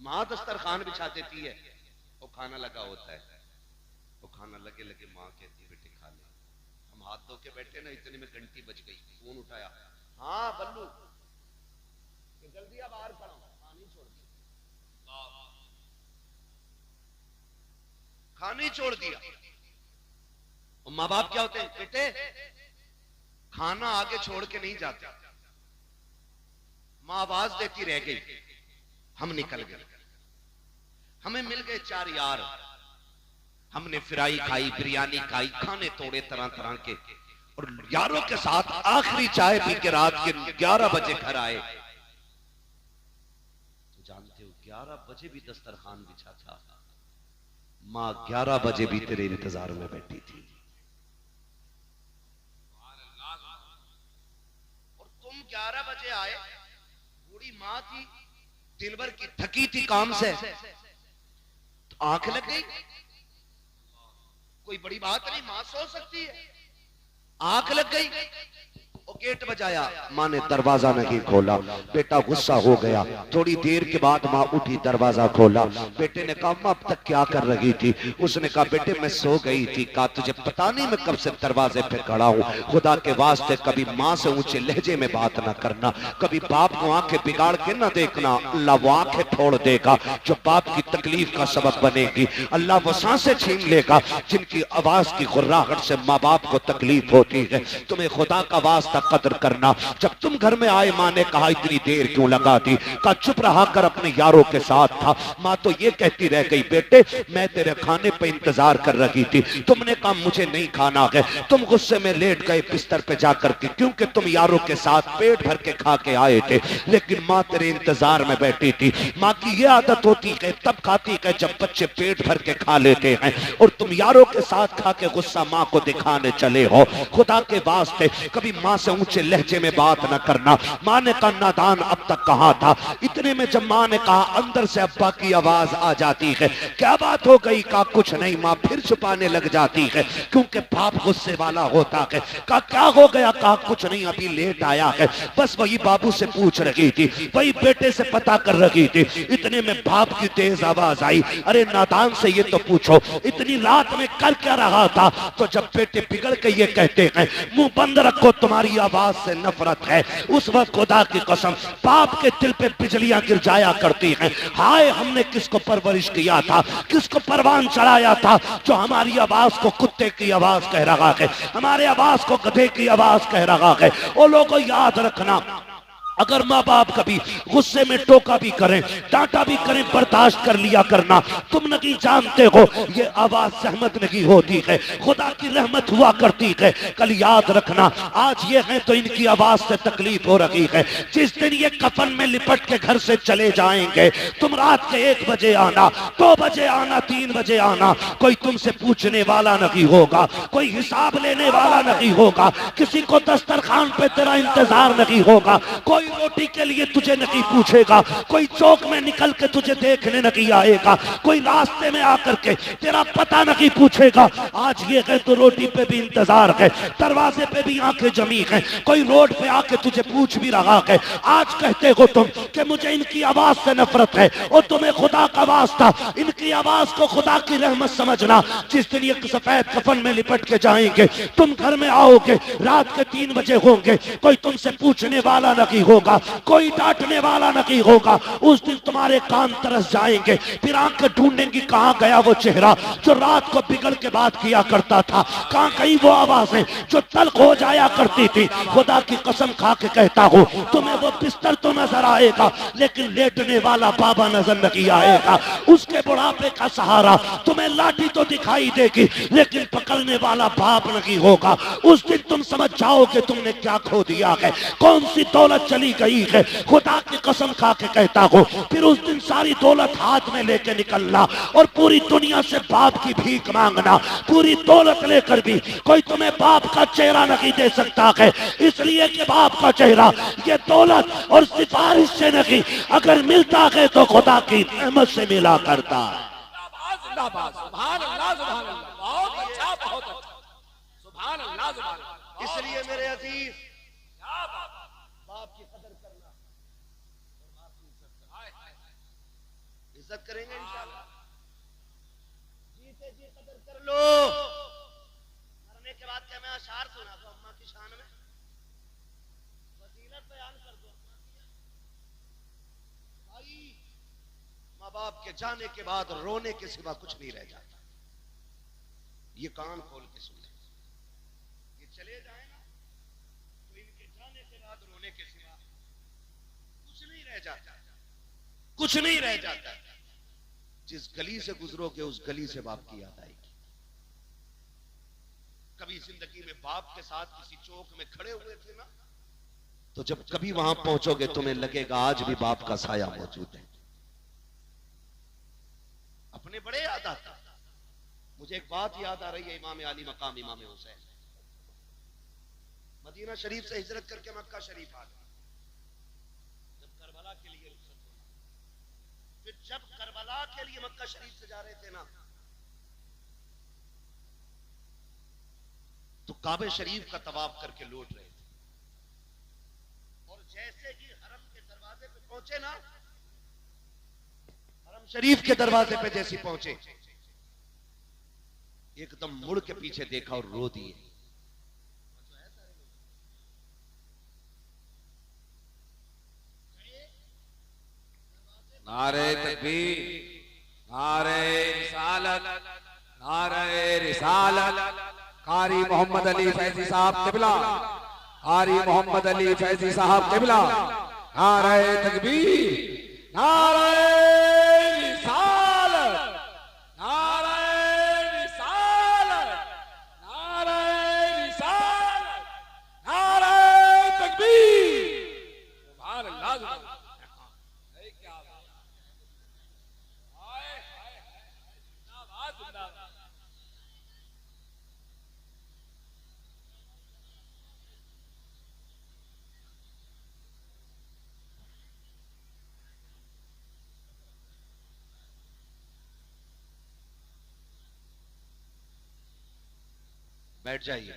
माँ दस्तरखान बिछा देती है, वो खाना लगा होता है, वो खाना लगे लगे माँ कहती है बेटे खा ले। हम हाथ धो के बैठे ना, इतने में घंटी बज गई, फोन उठाया, हाँ बल्लू जल्दी आ बाहर खड़ा हूं, खानी छोड़ दी, खानी छोड़ दिया। माँ बाप क्या होते हैं, बेटे खाना आगे छोड़ के नहीं जाते। माँ आवाज देती रह गई, हम निकल गए, हमें मिल गए 4 यार, हमने फ्राई खाई, बिरयानी खाई, खाने तोड़े तरह तरह के, और यारों के साथ आखिरी चाय पी के रात के 11 बजे घर आए। तो जानते हो 11 बजे भी दस्तरखान बिछा था, माँ 11 बजे भी तेरे इंतजार में बैठी थी। और तुम 11 बजे आए, बूढ़ी माँ थी, दिन भर की थकी थी काम से, तो आंख लग गई, कोई बड़ी बात नहीं, मां सो सकती है, आंख लग गई, वो गेट बजाया, माँ ने दरवाजा नहीं खोला, बेटा गुस्सा हो गया। थोड़ी देर के बाद माँ उठी, दरवाजा खोला, बेटे ने कहा माँ अब तक क्या कर रही थी? उसने कहा बेटे मैं सो गई थी। कहा तुझे पता नहीं मैं कब से दरवाजे पे खड़ा हूँ? खुदा के वास्ते कभी माँ से ऊंचे लहजे में बात ना करना, कभी बाप को आंखें बिगाड़ के ना देखना, अल्लाह वो आंखें फोड़ देगा जो बाप की तकलीफ का सबब बनेगी। अल्लाह वो सांसें छीन लेगा जिनकी आवाज की गुर्राहट से माँ बाप को तकलीफ होती है। तुम्हें खुदा का वास्ता कदर करना। जब तुम घर में आए, माँ ने कहा इतनी देर क्यों लगा दी? कहा चुप रहा कर, अपने यारों के साथ था। माँ तो ये कहती रह गई बेटे मैं तेरे खाने पे इंतजार कर रही थी, तुमने कहा मुझे नहीं खाना है, तुम गुस्से में लेट गए बिस्तर पे जाकर के, क्योंकि तुम यारों के साथ पेट भर के खा के आए थे, लेकिन माँ तेरे इंतजार में बैठी थी। माँ की ये आदत होती है तब खाती है जब बच्चे पेट भर के खा लेते हैं, और तुम यारों के साथ खा के गुस्सा माँ को दिखाने चले हो। खुदा के वास्ते कभी माँ से ऊंचे लहजे में बात न करना। माँ ने कहा नादान अब तक कहाँ था? इतने में जब माँ ने कहा, अंदर से अब्बा की आवाज आ जाती है, क्या बात हो गई? कहा कुछ नहीं। माँ फिर छुपाने लग जाती है क्योंकि बाप गुस्से वाला होता है। कहा क्या हो गया? कहा कुछ नहीं, अभी लेट आया है, बस वही बाबू से पूछ रही थी, वही बेटे से पता कर रही थी। इतने में बाप की तेज आवाज आई, अरे नादान से ये तो पूछो इतनी रात में कर क्या रहा था? तो जब बेटे बिगड़ के ये कहते हैं मुंह बंद रखो तुम्हारी आवाज से नफरत है, उस वक्त खुदा की कसम बाप के दिल पे बिजलियां गिर जाया करती हैं। हाय हमने किसको परवरिश किया था, किसको परवान चढ़ाया था जो हमारी आवाज को कुत्ते की आवाज कह रहा है, हमारे आवाज को गधे की आवाज कह रहा है। ओ लोगों याद रखना, अगर माँ बाप कभी गुस्से में टोका भी करें, डांटा भी करें, बर्दाश्त कर लिया करना। तुम नहीं जानते हो ये आवाज सहमत नहीं होती है, खुदा की रहमत हुआ करती है। कल याद रखना, आज ये है तो इनकी आवाज से तकलीफ हो रही है। जिस दिन ये कफन में लिपट के घर से चले जाएंगे, तुम रात के 1 बजे आना, 2 बजे आना, 3 बजे आना, कोई तुमसे पूछने वाला नहीं होगा, कोई हिसाब लेने वाला नहीं होगा, किसी को दस्तरखान पे तेरा इंतजार नहीं होगा, कोई रोटी के लिए तुझे नहीं पूछेगा, कोई चौक में निकल के तुझे देखने नहीं आएगा, कोई रास्ते में आकर के तेरा पता नहीं पूछेगा। आज ये है तो रोटी पे भी इंतजार है, दरवाजे पे भी आंखें जमी है, कोई रोड पे आके तुझे पूछ भी रहा है। आज कहते हो तुम कि मुझे इनकी आवाज से नफरत है, और तुम्हें खुदा का वास्ता इनकी आवाज को खुदा की रहमत समझना। जिस दिन ये सफेद कफन में लिपट के जाएंगे, तुम घर में आओगे, रात के 3 बजे होंगे, कोई तुमसे पूछने वाला नहीं होगा, कोई डांटने वाला नहीं होगा। उस दिन तुम्हारे कान तरस जाएंगे, फिर आंखें ढूंढेंगी कहां गया वो चेहरा जो रात को बिगड़ के बात किया करता था, कहां गई वो आवाजें जो तल्ख हो जाया करती थी। खुदा की कसम खा के कहता हूं, तुम्हें वो बिस्तर तो नजर आएगा लेकिन लेटने वाला बाबा नजर नहीं आएगा। उसके बुढ़ापे का सहारा तुम्हें लाठी तो दिखाई देगी लेकिन पकड़ने वाला बाप नहीं होगा। उस दिन तुम समझ जाओगे तुमने क्या खो दिया है, कौन सी दौलत चली गई है। खुदा की कसम खा के कहता हूं, फिर उस दिन सारी दौलत हाथ में लेके निकलना और पूरी दुनिया से बाप की भीख मांगना। पूरी दौलत लेकर भी कोई तुम्हें बाप का चेहरा नहीं दे सकता है, इसलिए कि बाप का चेहरा ये दौलत और सिफारिश से नहीं, अगर मिलता है तो खुदा की रहमत से मिला करता है। इसलिए मेरे अजीज बाप की कदर करना, मदद करेंगे इंशाअल्लाह। जीते जी कदर कर लो। मरने के बाद क्या मैं अशार सुना दो अम्मा की शान में, फजीलत बयान कर दो अम्मा की। भाई माँ बाप के जाने के बाद रोने के सिवा कुछ नहीं रह जाता। ये कान खोल के सुन ले, ये चले जाए ना तो इनके जाने के बाद रोने के सिवा कुछ नहीं रह जाता, कुछ नहीं रह जाता। जिस गली से गुजरोगे उस गली से बाप की याद आएगी। कभी जिंदगी में बाप के साथ किसी चौक में खड़े हुए थे ना, तो जब कभी वहां पहुंचोगे तुम्हें लगेगा आज भी बाप का साया मौजूद है। अपने बड़े याद आता। मुझे एक बात याद आ रही है, इमाम आली मकाम इमाम हुसैन मदीना शरीफ से हिजरत करके मक्का शरीफ आ गए। जब करबला के लिए रुखसत हुआ, फिर जब करबला के लिए मक्का शरीफ से जा रहे थे ना, तो काबे शरीफ का तवाफ करके लौट रहे थे। और जैसे ही हरम के दरवाजे पे पहुंचे ना, हरम शरीफ के दरवाजे पे जैसे पहुंचे, एकदम मुड़ के पीछे देखा और रो दिए। नारे तकबीर, नारे रिसालत, नारे रिसालत। कारी मोहम्मद अली फैजी साहब किबला, कारी मोहम्मद अली फैजी साहब किबला। नारे तकबीर, नारे रिसालत, नारे रिसालत, नारे रिसालत, नारे तकबीर। सुभान अल्लाह। बैठ जाइए।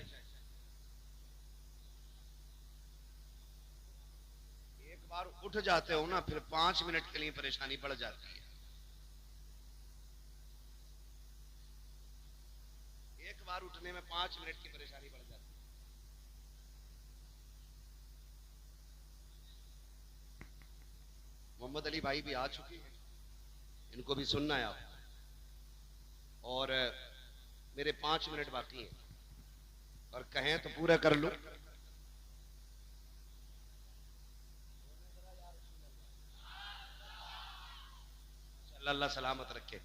एक बार उठ जाते हो ना, फिर 5 मिनट के लिए परेशानी बढ़ जाती है। एक बार उठने में 5 मिनट की परेशानी बढ़ जाती है। मोहम्मद अली भाई भी आ चुकी है, इनको भी सुनना है आप। और मेरे 5 मिनट बाकी हैं, और कहें तो पूरा कर लूं। अल्लाह सलामत रखे।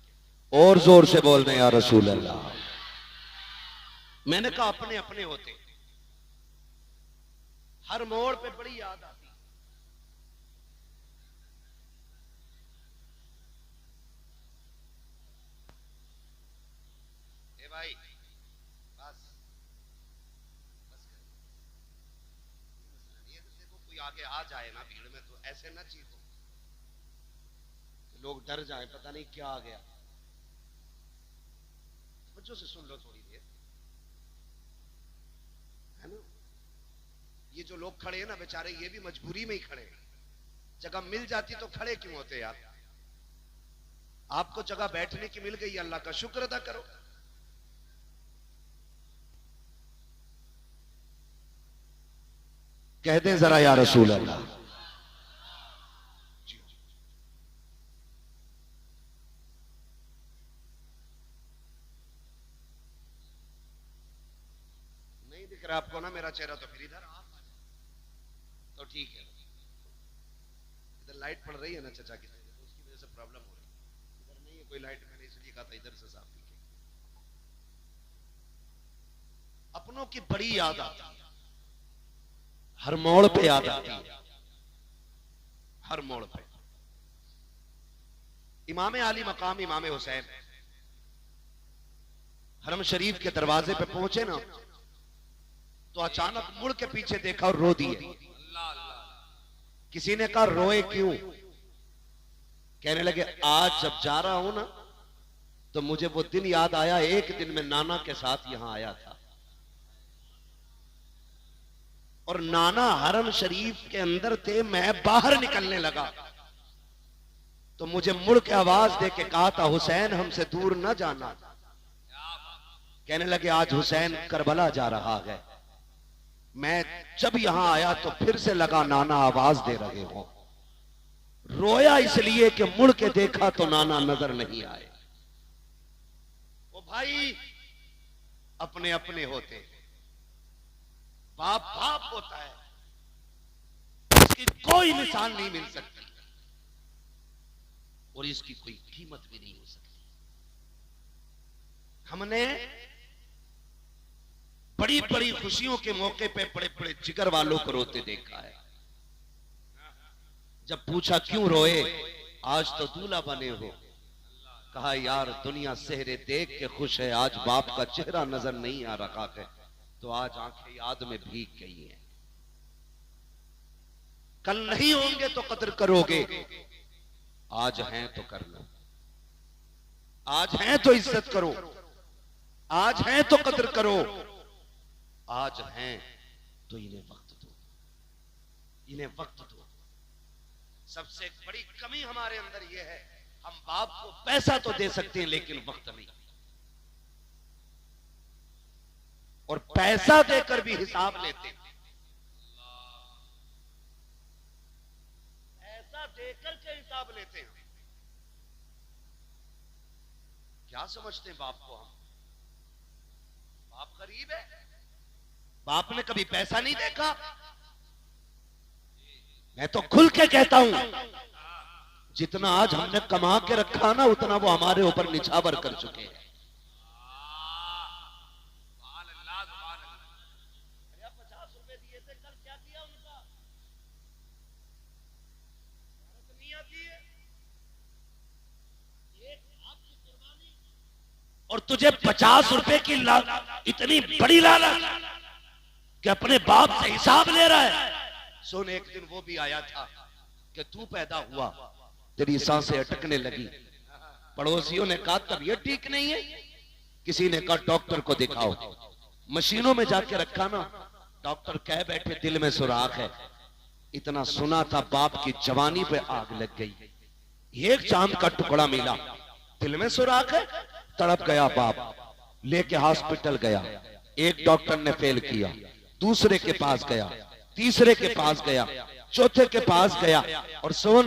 और जोर से बोल रहे या रसूल अल्लाह। मैंने कहा अपने अपने होते, हर मोड़ पे बड़ी याद आती। ए भाई बस बस कर। ये देखो कोई आगे आ जाए ना भीड़ में तो ऐसे ना चीखो, लोग डर जाएं, पता नहीं क्या आ गया। बच्चों से सुन लो थोड़ी देर, है ना। ये जो लोग खड़े हैं ना बेचारे, ये भी मजबूरी में ही खड़े हैं। जगह मिल जाती तो खड़े क्यों होते यार। आपको जगह बैठने की मिल गई, अल्लाह का शुक्र अदा करो। कह दें जरा या रसूल अल्लाह। नहीं दिख रहा आपको ना मेरा चेहरा, तो फिर इधर आप तो ठीक है। इधर लाइट पड़ रही है ना चचा की, तो उसकी वजह से प्रॉब्लम हो रही है। इधर नहीं है कोई लाइट, मैंने इसलिए कहा था इधर से साफ दिखे। अपनों की बड़ी याद आती है, हर मोड़ पे याद आती है, हर मोड़ पे। इमाम आली मकाम इमाम हुसैन हरम शरीफ के दरवाजे पे पहुंचे ना, तो अचानक मुड़ के पीछे देखा और रो दिए। किसी ने कहा रोए क्यों? कहने लगे आज जब जा रहा हूं ना, तो मुझे वो दिन याद आया, एक दिन मैं नाना के साथ यहां आया था, और नाना हरम शरीफ के अंदर थे, मैं बाहर निकलने लगा तो मुझे मुड़ के आवाज दे के कहा था, हुसैन हमसे दूर न जाना। कहने लगे आज हुसैन करबला जा रहा है। मैं जब यहां आया तो फिर से लगा नाना आवाज दे रहे हो। रोया इसलिए कि मुड़ के देखा तो नाना नजर नहीं आए। वो भाई अपने अपने होते हैं, बाप बाप होता है, इसकी कोई मिसाल नहीं मिल सकती और इसकी कोई कीमत भी नहीं हो सकती। हमने बड़ी बड़ी खुशियों के मौके पे बड़े बड़े जिगर वालों को रोते देखा है। जब पूछा क्यों रोए, आज तो दूल्हा बने हो, कहा यार दुनिया सेहरे देख के खुश है, आज बाप का चेहरा नजर नहीं आ रहा है तो आज आंखें याद में भीग गई हैं। कल नहीं होंगे तो कदर करोगे, आज हैं तो करना, आज हैं तो इज्जत करो, आज हैं तो कदर करो, आज हैं तो इन्हें वक्त दो, इन्हें वक्त दो। सबसे बड़ी कमी हमारे अंदर यह है, हम बाप को पैसा तो दे सकते हैं लेकिन वक्त नहीं, और पैसा देकर भी हिसाब लेते हैं, पैसा देकर के हिसाब लेते हैं। क्या समझते हैं बाप को हम? बाप गरीब है, बाप ने कभी पैसा नहीं देखा। मैं तो खुल के कहता हूं, जितना आज हमने कमा के रखा ना उतना वो हमारे ऊपर निछावर कर चुके हैं। 50 रुपए दिए थे, कल क्या किया उनका? नहीं आती है आपकी कुर्बानी, और तुझे 50 रुपए की इतनी बड़ी लालच कि अपने बाप से हिसाब ले रहा है। सुन, एक दिन वो भी आया था कि तू पैदा हुआ, तेरी सांसें अटकने लगी, पड़ोसियों ने कहा तबीयत ठीक नहीं है, किसी ने कहा डॉक्टर को दिखाओ, मशीनों में जाके रखा ना, डॉक्टर कह बैठे दिल में सुराख है। इतना सुना था, बाप की जवानी पे आग लग गई। एक चांद का टुकड़ा मिला, दिल में सुराख है, तड़प गया बाप, लेके हॉस्पिटल गया। एक डॉक्टर ने फेल किया, दूसरे के पास गया, तीसरे के पास गया, चौथे के पास गया, और सुन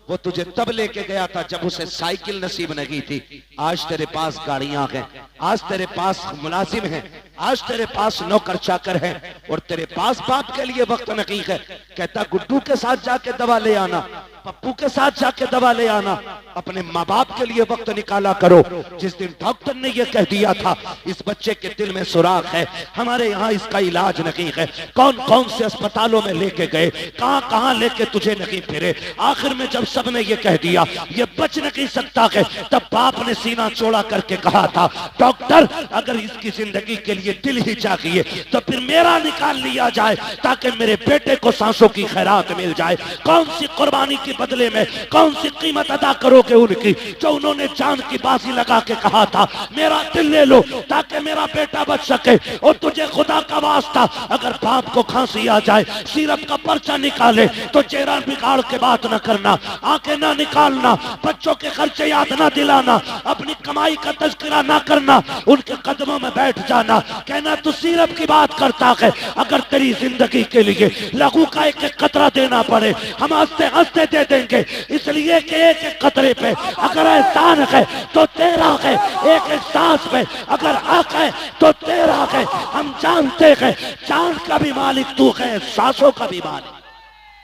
वो तुझे तब लेके गया था जब उसे साइकिल नसीब नहीं थी। आज तेरे पास गाड़ियां हैं, आज तेरे पास मुलाजिम हैं, आज तेरे पास नौकर चाकर हैं, और तेरे पास बाप के लिए वक्त नहीं है। कहता गुड्डू के साथ जाके दवा ले आना, पप्पू के साथ जाके दवा ले आना, अपने माँ बाप के लिए वक्त निकाला करो। जिस दिन डॉक्टर ने यह कह दिया था इस बच्चे के दिल में सुराख है, हमारे यहाँ इसका इलाज नहीं है, कौन कौन से अस्पतालों में लेके गए, कहां कहां लेके तुझे नहीं फिरे, आखिर में जब सबने ये कह दिया ये बच नहीं सकता है, तब बाप ने सीना चौड़ा करके कहा था डॉक्टर अगर इसकी जिंदगी के लिए दिल ही चाहिए तो फिर मेरा निकाल लिया जाए ताकि मेरे बेटे को सांसों की खैरात मिल जाए। कौन सी कुर्बानी के बदले में कौन सी कीमत अदा करोगे उनकी, जो उन्होंने जान की बाजी लगा के कहा था मेरा दिल ले लो ताकि मेरा बेटा बच सके। और तुझे खुदा का वास्ता अगर बाप को खांसी आ जाए, सिरप का पर्चा निकाले तो चेहरा बिगाड़ के बात न करना, आंखें ना निकालना, बच्चों के खर्चे याद ना दिलाना, अपनी कमाई का तज़किरा ना करना, उनके कदमों में बैठ जाना, कहना तू सिरप की बात करता है। अगर तेरी जिंदगी के लिए लहू का एक एक कतरा देना पड़े हम हंसते हंसते दे देंगे, इसलिए कि एक एक कतरे पे अगर एहसान है तो तेरा है, एक एक सांस पे अगर हक है तो तेरा है। हम जानते हैं जान का भी मालिक तू है, सांसों का भी मालिक।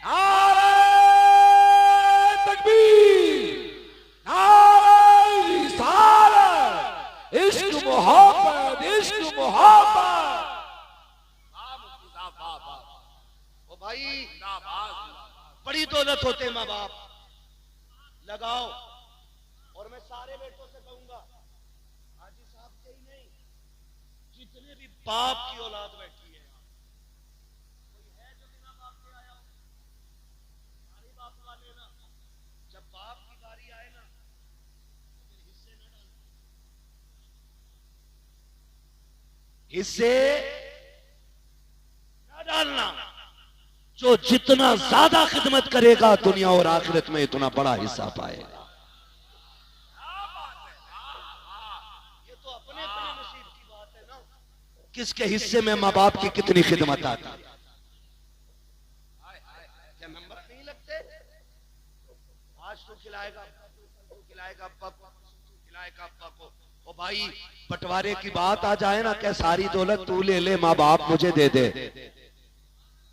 नारे तकबीर, नारे रिसालत, इश्क मोहब्बत, इश्क मोहब्बत। ओ भाई बड़ी दौलत होते माँ बाप, लगाओ। और मैं सारे बेटों से कहूंगा, हाजी साहब के ही नहीं, जितने भी बाप की औलाद बैठी है, कोई है जो बिना बाप के आया हो? सारे बाप वाले ना, जब बाप की बारी आए ना तो हिस्से न डालना, हिस्से न डालना। जो जितना ज्यादा खिदमत करेगा दुनिया और आखिरत में इतना बड़ा हिस्सा पाएगा। किसके हिस्से में माँ बाप की कितनी खिदमत आती है। क्या नंबर नहीं लगते? आज तू खिलाएगा, तू खिलाएगा अब्बा को, तू खिलाएगा अब्बा को। ओ भाई, बंटवारे की बात आ जाए ना, क्या सारी दौलत तू ले ले, माँ बाप मुझे दे दे।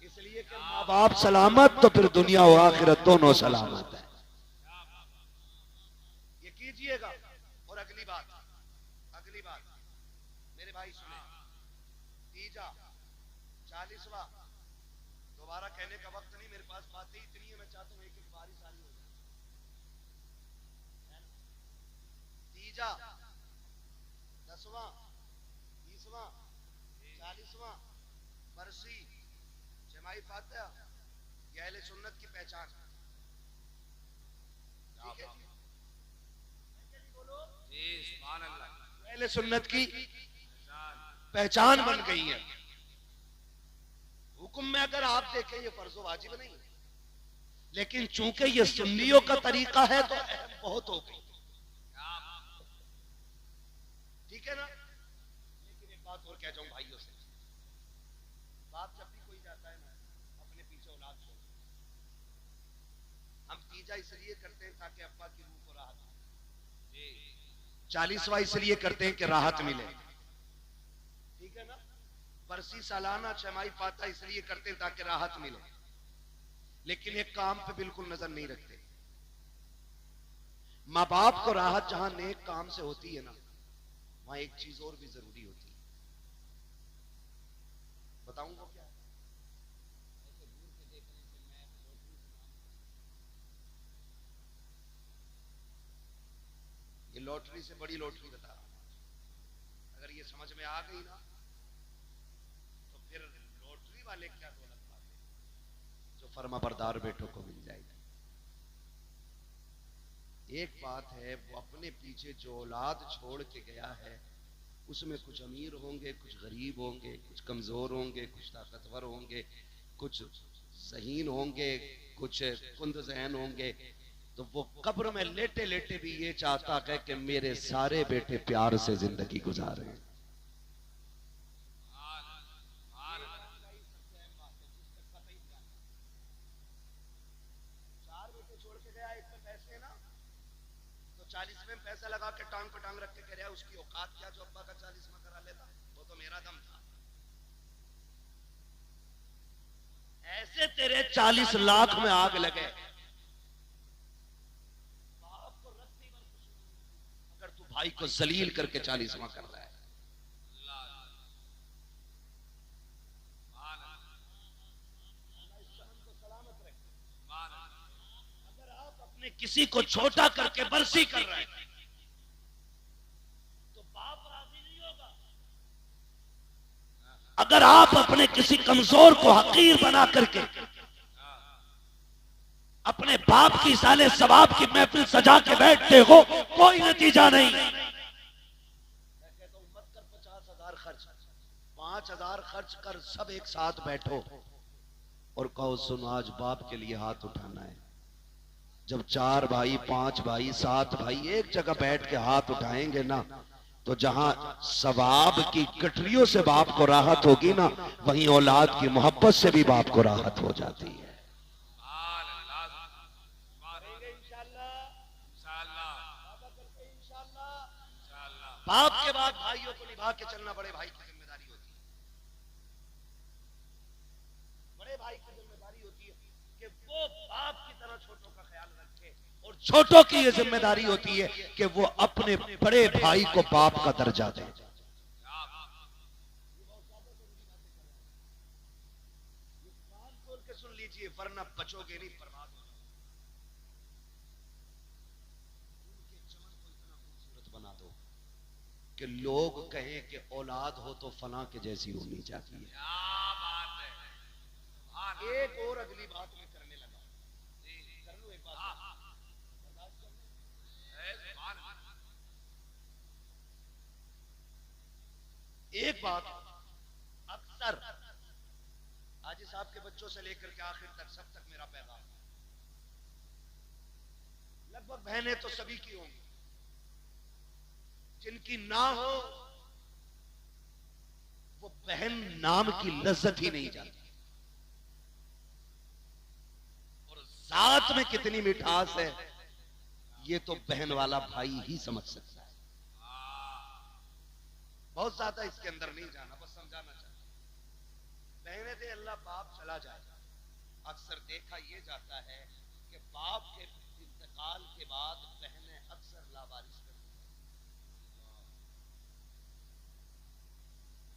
इसलिए कि माँ बाप सलामत तो फिर दुनिया और आखिरत दोनों सलामत है। ये कीजिएगा। और अगली बात मेरे भाई सुने, तीजा 40वां, दोबारा कहने का वक्त नहीं, मेरे पास बातें इतनी है, मैं चाहता हूं एक एक बारी सारी हो जाए। तीजा, 10वां, 20वां, 40वां बरसी जमाई फातिहा, ये अहले सुन्नत की पहचान। ठीक है जी, सुभान अल्लाह। अहले सुन्नत की पहचान बन गई है। हुक्म में अगर आप देखें ये फर्जो वाजिब नहीं, लेकिन चूंकि ये सुन्नियों का तरीका है तो बहुत हो गई। ठीक है ना? लेकिन एक बात और कह जाऊं भाइयों से, बाप जब भी कोई जाता है ना, अपने पीछे औलाद छोड़। हम तीजा इसलिए करते हैं ताकि अब्बा की रूह को राहत मिले, 40वां इसलिए करते हैं कि राहत मिले। ठीक है ना? बरसी सालाना छमाही फातिहा इसलिए करते हैं ताकि राहत मिले, लेकिन एक काम पे बिल्कुल नजर नहीं रखते। माँ बाप को राहत जहां नेक काम से होती है ना, वहां एक चीज और भी जरूरी होती है। बताऊंगा क्या? ऐसे दूर से देखने से मैं ये लॉटरी से बड़ी लॉटरी बता रहा हूं। अगर ये समझ में आ गई ना, तो फिर लॉटरी वाले क्या दौलत पाते जो फर्माबरदार बेटों को मिल जाएगी। एक बात है, वो अपने पीछे जो औलाद छोड़ के गया है, उसमें कुछ अमीर होंगे, कुछ गरीब होंगे, कुछ कमजोर होंगे, कुछ ताकतवर होंगे, कुछ ज़हीन होंगे, कुछ कुंद ज़हन होंगे। तो वो कब्र में लेटे लेटे भी ये चाहता है कि मेरे सारे बेटे प्यार से जिंदगी गुजारें। चार बेटे छोड़ के गया, एक में पैसे ना, तो 40वें में पैसा लगा के टांग पे टांग रख के कह रहा है उसकी औकात क्या जो अब्बा का 40वां करा लेता, वो तो मेरा दम था। ऐसे तेरे 40 लाख में आग लगे, अगर तू भाई को जलील करके 40वां कर रहा है। अगर आप अपने किसी को छोटा करके बरसी कर रहे हैं तो बाप राजी नहीं होगा। अगर आप अपने किसी कमजोर को हकीर बना करके अपने बाप की साले सवाब की महफिल सजा के बैठते हो, कोई नतीजा नहीं। मैं कहता हूं मत कर 50,000 खर्च, 5,000 खर्च कर, सब एक साथ बैठो और कहो सुनो आज बाप के लिए हाथ उठाना है। जब 4 भाई, 5 भाई, 7 भाई एक जगह बैठ के हाथ उठाएंगे ना, तो जहां सवाब की गठरियों से बाप को राहत होगी ना, वहीं औलाद की मोहब्बत से भी बाप को राहत हो जाती है। बाप के बाद भाइयों को निभा के चलना बड़े भाई की जिम्मेदारी होती है। बड़े भाई की जिम्मेदारी होती है कि वो बाप की तरह छोटों का ख्याल रखे, और छोटों की ये जिम्मेदारी होती है कि वो अपने बड़े भाई को बाप का दर्जा दे। कान खोल के सुन लीजिए, वरना बचोगे नहीं, बर्बाद हो जाओगे। उनके चमन को इतना खूबसूरत बना दो कि लोग कहें कि औलाद हो तो फलां के जैसी होनी चाहिए। क्या बात है। एक और अगली बात मैं करने लगा, कर लूं एक बात? एक बात अक्सर हाजी साहब के बच्चों से लेकर के आखिर तक सब तक मेरा पैगाम, लगभग बहनें तो सभी की होंगी, जिनकी ना हो वो बहन नाम की लज्जत ही नहीं जाती। और जात में कितनी मिठास है ये तो बहन वाला भाई ही समझ सकता है। बहुत ज्यादा इसके अंदर नहीं जाना, बस समझाना चाहता हूं। बहने दे अल्लाह बाप चला जाए। अक्सर देखा यह जाता है कि बाप के इंतकाल के बाद बहनें अक्सर लावारिस करती हैं।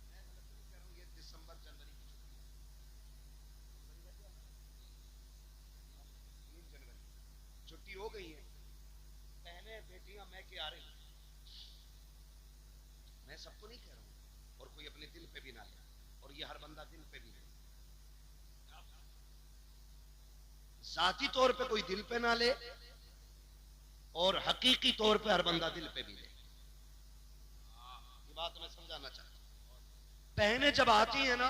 मैं गलत नहीं कह रहा हूं, ये दिसंबर जनवरी की छुट्टी है, 3 जनवरी छुट्टी हो गई है। बहनें बेटियां मैं के आ रही हैं। मैं सबको नहीं कह रहा हूं, और कोई अपने दिल पे भी ना ले, और ये हर बंदा दिल पे भी ले, जाती तौर पे कोई दिल पे ना ले, और हकीकी तौर पे हर बंदा दिल पे भी ले। ये बात मैं समझाना चाहता हूं। बहनें जब आती है ना,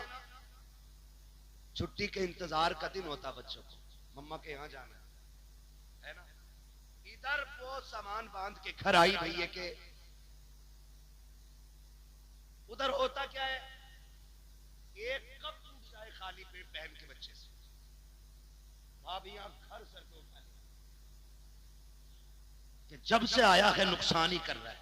छुट्टी के इंतजार का दिन होता बच्चों को, मम्मा के यहां जाना है ना। इधर वो सामान बांध के घर आई भैया के, उधर होता क्या है, एक कप टूट जाए खाली पेट बहन के बच्चे से, भाभियां घर सर पे उठा ले कि जब से आया है नुकसान ही कर रहा है,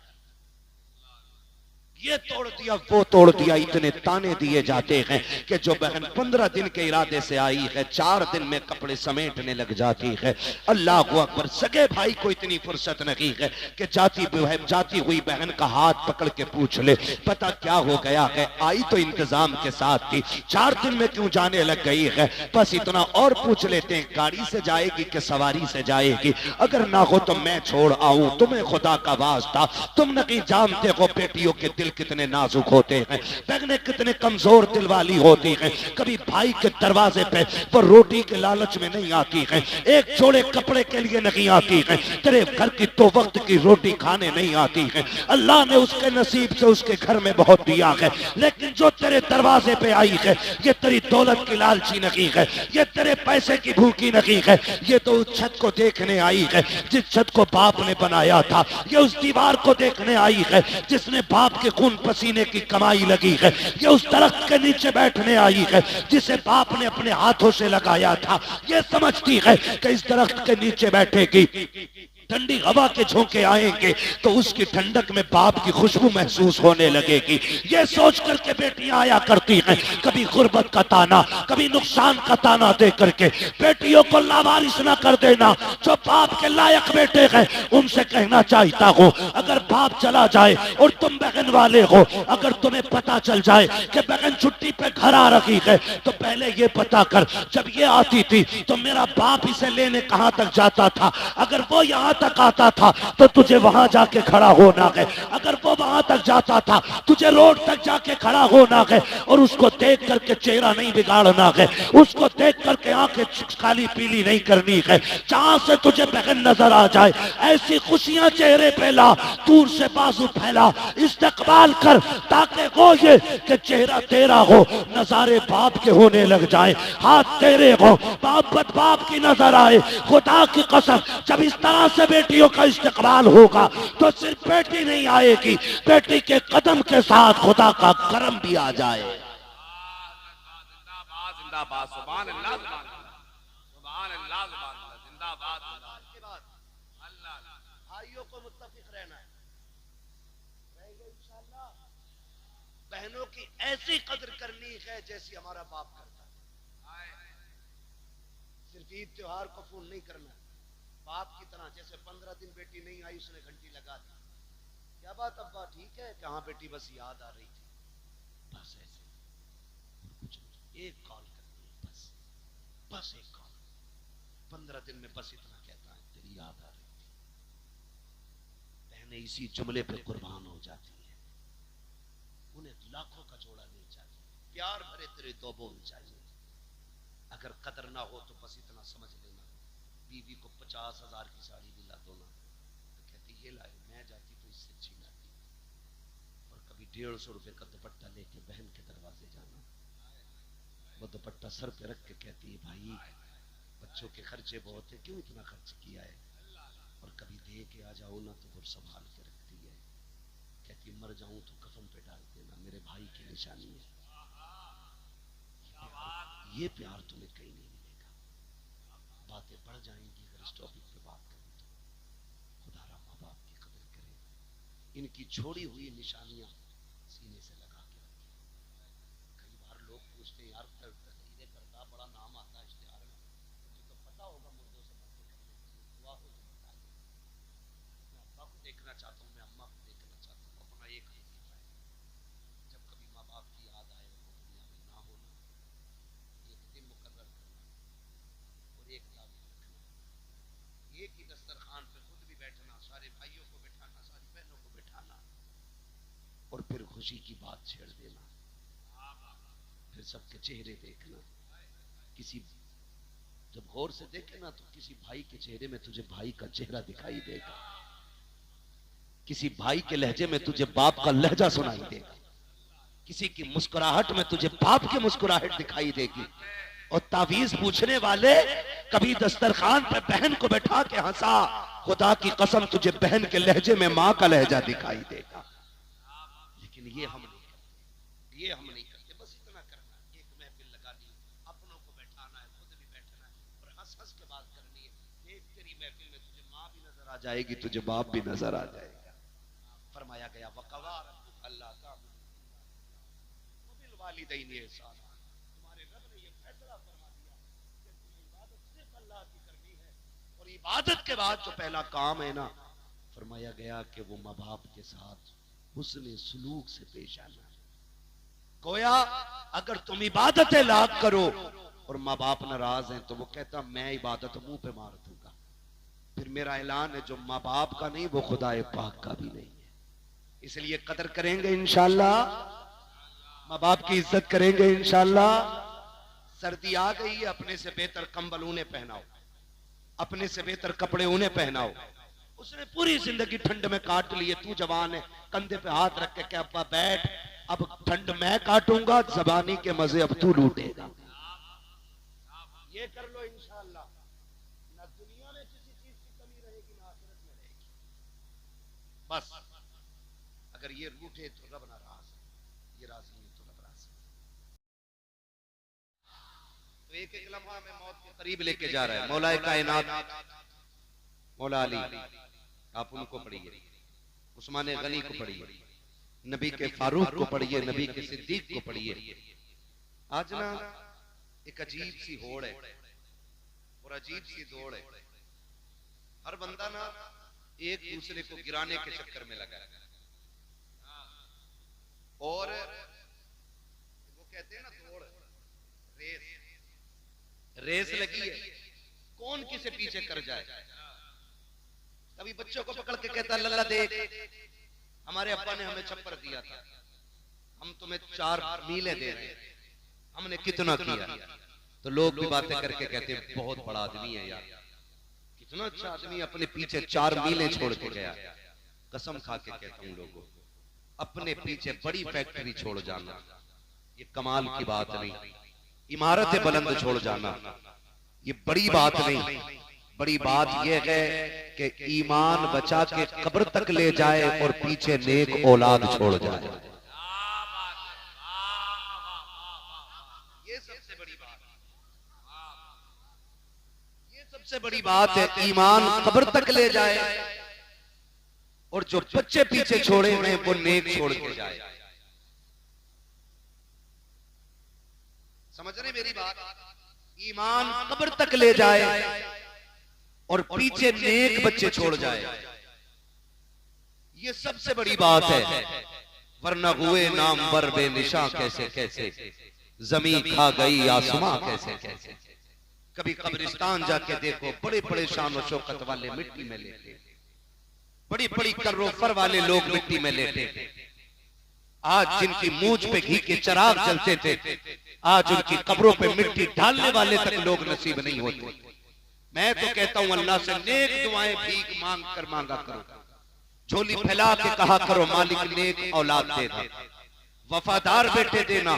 ये तोड़ दिया वो तोड़ दिया। इतने ताने दिए जाते हैं कि जो बहन 15 दिन के इरादे से आई है 4 दिन में कपड़े समेटने लग जाती है। अल्लाह को अकबर। सगे भाई को इतनी फुर्सत नहीं है कि जाती हुई बहन का हाथ पकड़ के पूछ ले पता क्या हो गया है, आई तो इंतजाम के साथ थी, 4 दिन में क्यों जाने लग गई है। बस इतना और पूछ लेते हैं, गाड़ी से जाएगी कि सवारी से जाएगी, अगर ना हो तो मैं छोड़ आऊं, तुम्हें खुदा का वास्ता, तुम नहीं जानते हो बेटियों के दिल कितने नाजुक होते हैं, बहनें कितने कमजोर दिल वाली होती हैं। कभी भाई के दरवाजे पे वो रोटी के लालच में नहीं आती है, एक जोड़े कपड़े के लिए नहीं आती है, तेरे घर की 2 वक्त की रोटी खाने नहीं आती है। अल्लाह ने उसके नसीब से उसके घर में बहुत दिया है, लेकिन जो तेरे दरवाजे पे आई है ये तेरी दौलत की लालची नहीं है, ये तेरे पैसे की भूखी नहीं है, ये तो उस छत को देखने आई है जिस छत को बाप ने बनाया था, ये उस दीवार को देखने आई है जिसने बाप के खून पसीने की कमाई लगी है, ये उस दरख्त के नीचे बैठने आई है जिसे बाप ने अपने हाथों से लगाया था, ये समझती है कि इस दरख्त के नीचे बैठेगी, ठंडी हवा के झोंके आएंगे तो उसकी ठंडक में बाप की खुशबू महसूस होने लगेगी। ये सोच करके बेटियां आया करती हैं, कभी गुर्बत का ताना, कभी नुकसान का ताना दे करके। बेटियों को लावारिस ना कर देना, जो बाप के लायक बेटे हैं उनसे कहना चाहता हूँ, अगर बाप चला जाए और तुम बहन वाले हो, अगर तुम्हें पता चल जाए कि बहन छुट्टी पे घर आ रही है तो पहले ये पता कर, जब ये आती थी तो मेरा बाप इसे लेने कहां तक जाता था, अगर वो यहाँ तक आता था तो तुझे वहां जाके खड़ा होना है, अगर वो वहां तक जाता था तुझे रोड तक जाके खड़ा होना है, और उसको देख करके चेहरा नहीं बिगाड़ना है, उसको देख करके आंखें काली पीली नहीं करनी है, जहां से तुझे बहन नजर आ जाए ऐसी खुशियां चेहरे पे ला, दूर से बाजू फैला, इस्तकबाल कर, ताकि हो ये कि चेहरा तेरा हो, नजारे बाप के होने लग जाए, हाथ तेरे हो, बाप बाप की नजर आए। खुदा की कसम जब इस तरह से बेटियों का इस्तकबाल होगा तो सिर्फ बेटी नहीं आएगी, बेटी के कदम के साथ खुदा का करम भी आ जाए। जिंदाबाद, सुभान अल्लाह, सुभान अल्लाह, जिंदाबाद। भाइयों को मुत्तफिक रहना है, रहेगा इंशाअल्लाह। बहनों की ऐसी कदर करनी है जैसी हमारा बाप करता है। सिर्फ ईद त्योहार को फोन नहीं करना, बाप की तरह, जैसे 15 दिन बेटी नहीं आई उसने घंटी लगा दी, क्या बात अब्बा ठीक है, कहां बेटी बस याद आ रही थी, बस ऐसे, और कुछ नहीं, एक कॉल करनी है, बस एक कॉल, 15 दिन में बस इतना कहता है तेरी याद आ रही थी। बहनें इसी जुमले पे कुर्बान हो जाती है, उन्हें लाखों का जोड़ा नहीं चाहिए, प्यार भरे तेरे 2 बोल चाहिए। अगर कदर ना हो तो बस इतना समझ लेना, बीवी को 50,000 की साड़ी दिला दो ना, तो कहती ये लाए, मैं जाती तो इससे अच्छी लाती। और कभी 150 रुपए का दुपट्टा लेके बहन के दरवाजे जाना, वो दुपट्टा सर पे रख के कहती है भाई बच्चों के खर्चे बहुत है, क्यों इतना खर्च किया है, और कभी दे के आ जाओ ना तो वो संभाल के रखती है, कहती मर जाऊं तो कफन पे डाल देना, मेरे भाई की निशानी है। ये प्यार तुम्हें कहीं नहीं मिलेगा। बातें बढ़ जाएंगी अगर इस टॉपिक पे बात करें तो। खुदारा माँ बाप की कदर करें, इनकी छोड़ी हुई निशानियां सीने से लगा के रखें। कई बार लोग पूछते हैं यार तकरीरें करता बड़ा नाम आता है इश्तिहार में, मुझे तो पता होगा मुर्दों से बातें करने की, दुआ हो तो बताइए। मैं अब्बा को देखना चाहता हूँ, मैं अम्मा को देखना चाहता हूँ। अपना एक वजीफा है, जब कभी माँ बाप की याद आए और वो दुनिया में ना होना, एक दिन मुकर्रर करना और एक तारीख रखना, एक ही दस्तरखान पे खुद भी बैठना, सारे भाइयों को बैठाना, सारी बहनों को बैठाना और फिर खुशी की बात छेड़ देना, फिर सबके चेहरे देखना। किसी जब गौर से देखे ना तो किसी भाई के चेहरे में तुझे भाई का चेहरा दिखाई देगा, किसी भाई के लहजे में तुझे बाप का लहजा सुनाई देगा, किसी की मुस्कुराहट में तुझे बाप की मुस्कुराहट दिखाई देगी। और तावीज पूछने वाले कभी दस्तरखान पे बहन को बैठा के हंसा, खुदा की कसम तुझे बहन के लहजे में मां का लहजा दिखाई देगा। लेकिन ये हम नहीं करते, ये हम नहीं करते। बस इतना करना, एक महफिल लगानी, अपनों को बैठाना है, खुद भी बैठना है और हंस हंस के बात करनी है। देख तेरी महफिल में तुझे माँ भी नजर आ जाएगी, तुझे बाप भी नजर आ जाएगा। फरमाया गया वक़वार अल्लाह का बिल वालिदैन ihsan, तुम्हारे रब ने ये फैसला फरमा दिया कि तुम्हें इबादत सिर्फ अल्लाह की करनी है। और इबादत के बाद जो पहला काम है ना, फरमाया गया कि वो माँ बाप के साथ हुस्न सलूक से पेश आना। गोया अगर तुम इबादतें लाख करो और माँ बाप नाराज हैं तो वो कहता मैं इबादत मुंह पे मार दूंगा। फिर मेरा ऐलान है जो माँ बाप का नहीं वो खुदाए पाक का भी नहीं है। इसलिए कदर करेंगे इंशाअल्लाह, माँ बाप की इज्जत करेंगे इंशाअल्लाह। सर्दी आ गई है, अपने से बेहतर कंबल उन्हें पहनाओ, अपने से बेहतर कपड़े उन्हें पहनाओ। उसने पूरी जिंदगी ठंड में काट ली है, तू जवान है, कंधे पे हाथ रख के क्या अब्बा बैठ, अब ठंड मैं काटूंगा, जबानी के मजे अब तू लूटेगा। ये कर लो इंशाअल्लाह, ना दुनिया में किसी चीज की कमी रहेगी ना आखिरत में रहेगी। बस अगर ये रूठे तो रब नाराज है, ये राजी नहीं तो रब राजी। तो एक एक लम्हा में मौत के करीब लेके जा रहा है। मौलाए कायनात मौला अली, आप उनको पढ़िए, उस्मान गनी को पढ़िए, नबी के फारूक को पढ़िए, नबी के सिद्दीक को पढ़िए। आज ना एक अजीब सी होड़ है और अजीब सी दौड़ है। हर बंदा ना एक दूसरे को गिराने के चक्कर में लगा है। और वो कहते हैं ना दौड़, रेस लगी है, कौन किसे पीछे कर जाए। कभी बच्चों को पकड़ के कहता लल्ला देख, हमारे अब्बा ने हमें छप्पर दिया था, हम तुम्हें 4 मीलें दे रहे हैं, हमने कितना किया। तो लोग भी बातें करके कहते हैं बहुत बड़ा आदमी है यार, कितना अच्छा आदमी, अपने पीछे 4 मीलें छोड़ के गया। कसम खा के कहता हूं लोगों, अपने पीछे बड़ी फैक्ट्री छोड़ जाना ये कमाल की बात नहीं, इमारतें बुलंद छोड़ जाना ये बड़ी बात नहीं। बड़ी बात यह है कि ईमान बचा के कब्र तक ले जाए और पीछे नेक औलाद छोड़ जाए। ये सबसे बड़ी बात, ये सबसे बड़ी बात है, ईमान कब्र तक ले जाए और जो बच्चे पीछे छोड़े हैं वो नेक छोड़ के जाए। समझ रहे मेरी बात? ईमान कब्र तक ले जाए और पीछे नेक बच्चे छोड़ जाए, ये सबसे बड़ी बात है। वरना हुए नाम वर बेनिशा कैसे कैसे, जमीन खा गई आसमां कैसे कैसे। कभी कब्रिस्तान जाके देखो, बड़े बड़े शान और शौकत वाले मिट्टी में लेटे, बड़ी बड़ी कर्रोफर वाले लोग मिट्टी में लेटे। आज जिनकी मूंछ पे घी के चिराग जलते थे, आज उनकी कब्रों पे मिट्टी डालने वाले तक लोग नसीब नहीं होते। मैं तो कहता हूं अल्लाह से नेक दुआएं भीख मांग कर मांगा करो, झोली फैला के कहा करो मालिक नेक औलाद दे दे, वफादार बेटे देना,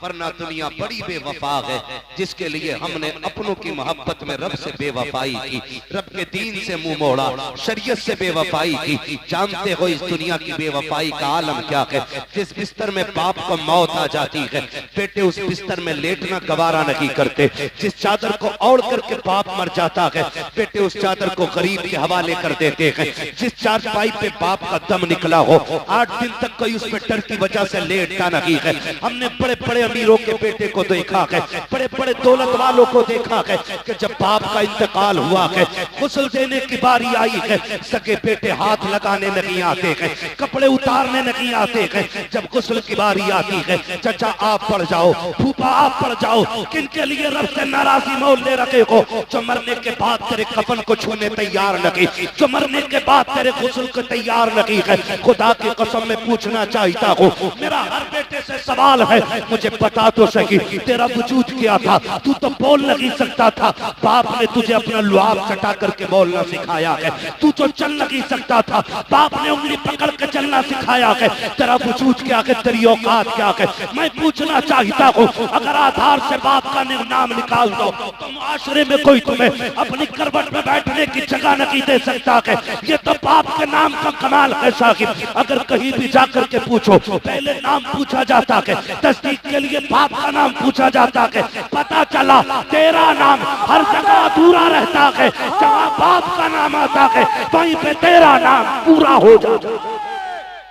वरना दुनिया बड़ी बेवफा है जिसके लिए हमने अपनों की मोहब्बत में रब से बेवफाई की, रब के दीन से मुंह मोड़ा, शरीयत से बेवफाई की। जानते हो इस दुनिया की बेवफाई का आलम क्या है? जिस बिस्तर में बाप को मौत आ जाती है, बेटे उस बिस्तर में लेटना गवारा नहीं करते। जिस चादर को ओढ़ करके बाप मर जाता है, बेटे उस चादर को गरीब के हवाले कर देते हैं। जिस चारपाई पे बाप का दम निकला हो, 8 दिन तक कोई उस पे डर की वजह से लेटता नहीं है। हमने बड़े बड़े अमीरों के बेटे को देखा है, बड़े बड़े दौलत वालों को देखा है कि जब बाप का इंतकाल हुआ है, गुस्ल देने की बारी आई है, सगे बेटे हाथ लगाने नहीं आते हैं, कपड़े उतारने नहीं आते हैं। जब गुस्ल की बारी आती है, चाचा आप पड़ जाओ, फूफा आप पड़ जाओ, किनके लिए रब से नाराजी मोल ले रखे हो? जो मरने के बाद तेरे कफन को छूने तैयार नहीं, जो मरने के बाद तेरे गुस्ल को तैयार नहीं है। खुदा की कसम में पूछना चाहता हूँ, मेरा हर बेटे से सवाल है, मुझे बता तो सही तेरा वजूद क्या था? तू तो बोल नहीं सकता था, बाप ने तुझे अपना लुआब चटा करके बोलना सिखाया है। तू तो चल नहीं सकता था, बाप ने उंगली पकड़ के चलना सिखाया है। तेरा वजूद क्या है? तेरी औकात क्या है? मैं पूछना चाहता हूँ, अगर आधार से बाप का नाम निकाल दो तो मुआशरे में कोई तुम्हें अपनी करवट में बैठने की जगह नहीं दे सकता है। ये तो बाप के नाम का कमाल है साहिब। अगर कहीं भी जाकर के पूछो, पहले नाम पूछा जाता है, तस्दीक के लिए बाप का नाम पूछा जाता है। पता चला तेरा नाम हर जगह अधूरा रहता है, जहाँ बाप का नाम आता है वहीं पे तेरा नाम पूरा हो जाता है।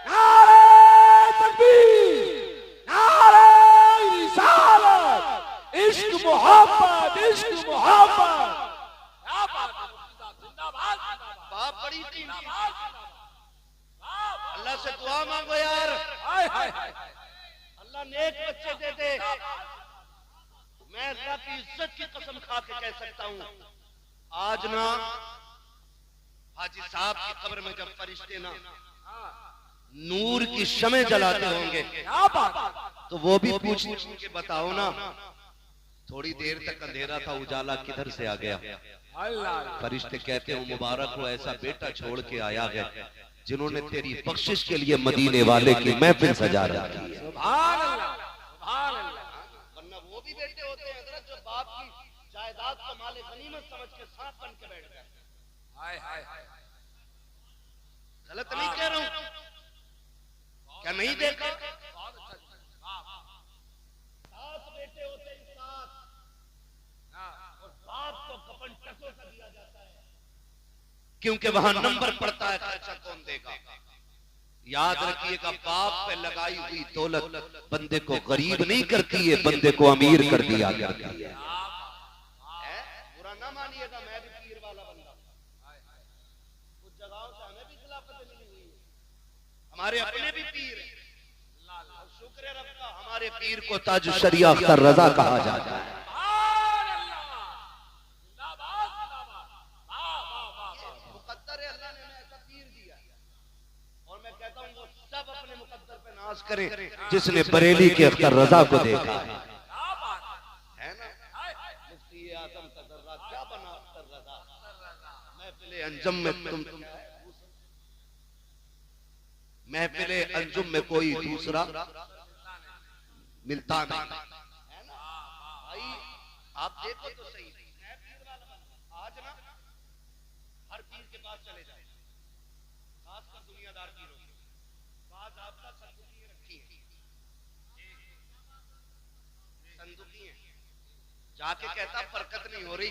नारे तकबीर, नारे रिसालत, इश्क मोहब्बत, इश्क मोहब्बत। क्या बात है मुफ्ती साहब, जिंदाबाद जिंदाबाद। बाप बड़ी टीम की। जिंदाबाद, जिंदाबाद। अल्लाह से दुआ मांगो यार, हाय हाय हाय। अल्लाह नेक बच्चे दे दे। मैं अल्लाह की इज्जत की कसम खा के कह सकता हूँ, आज ना हाजी साहब की कब्र में जब फरिश्ते ना नूर की शमे जलाते होंगे, क्या बात है? तो वो भी पूछ के बताओ ना, थोड़ी देर तक अंधेरा था, उजाला किधर से आ गया? अल्लाह। फरिश्ते कहते हो मुबारक हो, ऐसा बेटा छोड़ के आया है जिन्होंने तेरी बख्शिश के लिए मदीने वाले की महफिल सजा रखी है। सुभान अल्लाह, सुभान अल्लाह। वरना वो भी बेटे होते हैं हजरत, जो बाप की जायदाद को माले गनीमत समझ के सांप बन के बैठ गए। हाय हाय हाय। गलत नहीं कह रहा हूं, क्या नहीं देखा? बहुत अच्छा। वाह वाह। 7 बेटे होते हैं, 7, हाँ। और बाप को कफन टको कर दिया जाता है, क्योंकि वहां नंबर पड़ता है, खर्चा कौन देगा। याद रखिएगा, बाप पे लगाई हुई दौलत बंदे को गरीब नहीं करती है, बंदे को अमीर कर दिया करती है। बुरा ना मानिएगा, मैं भी पीर वाला बंदा, कुछ जगहों से हमें भी खिलाफत मिली हुई है, हमारे अपने भी पीर हैं। और शुक्र है रब का, हमारे पीर को ताज शरिया अख्तर रजा कहा जाता है। सुभान अल्लाह। जिंदाबाद जिंदाबाद। वाह वाह वाह वाह। मुकद्दर है, अल्लाह ने हमें ऐसा पीर दिया है। और मैं कहता हूँ वो सब अपने मुकद्दर पे नाज करें जिसने बरेली के अख्तर रजा को देखा है। क्या बात है ना? हाय हाय। मुफ्ती आजम का दर्रा क्या बना अख्तर रजा, महफिले अंजुम में महफिले अंजुम में कोई दूसरा मिलता नहीं, है ना भाई? आप देखो तो सही, मैं पीर वाला बंदा, आज ना हर पीर के पास चले जाए, खासकर दुनियादार पीरों के पास, आपका संदूकी रखी है, संदूकी है, जाके कहता बरकत नहीं हो रही,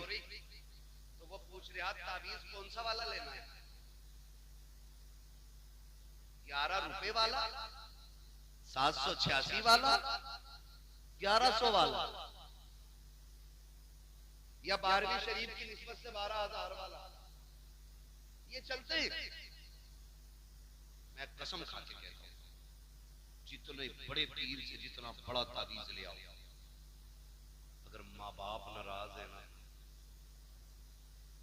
तो वो पूछ रहा तावीज कौन सा वाला लेना है, 11 रुपए वाला, 786 वाला, 1100 वाला, या 12वीं शरीफ की निस्बत से 12,000 वाला, ये चलते हैं। मैं कसम खा के कहता हूं, जितने बड़े पीर से जितना बड़ा तावीज ले आओ, अगर माँ बाप नाराज है ना,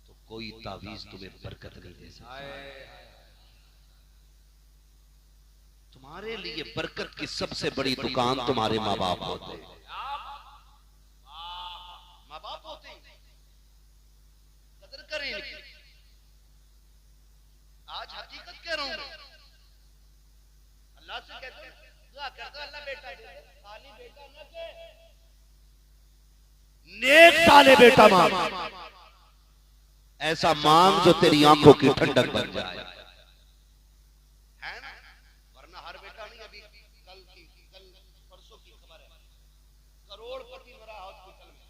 तो कोई तावीज तुम्हें बरकत नहीं दे सकता। तुम्हारे लिए बरकत की सबसे बड़ी दुकान तुम्हारे माँ बाप होते हैं, माँ बाप होते हैं, कदर करें इनकी। आज हकीकत कह रहा हूं मैं, अल्लाह से कहते हैं दुआ करता अल्लाह बेटा दे, खाली बेटा न दे, नेक साले बेटा मांग, ऐसा मांग जो तेरी आंखों की ठंडक बन जाए, है ना? वरना हर बेटा नहीं। अभी कल परसों की खबर है, करोड़पति मरा हॉस्पिटल में,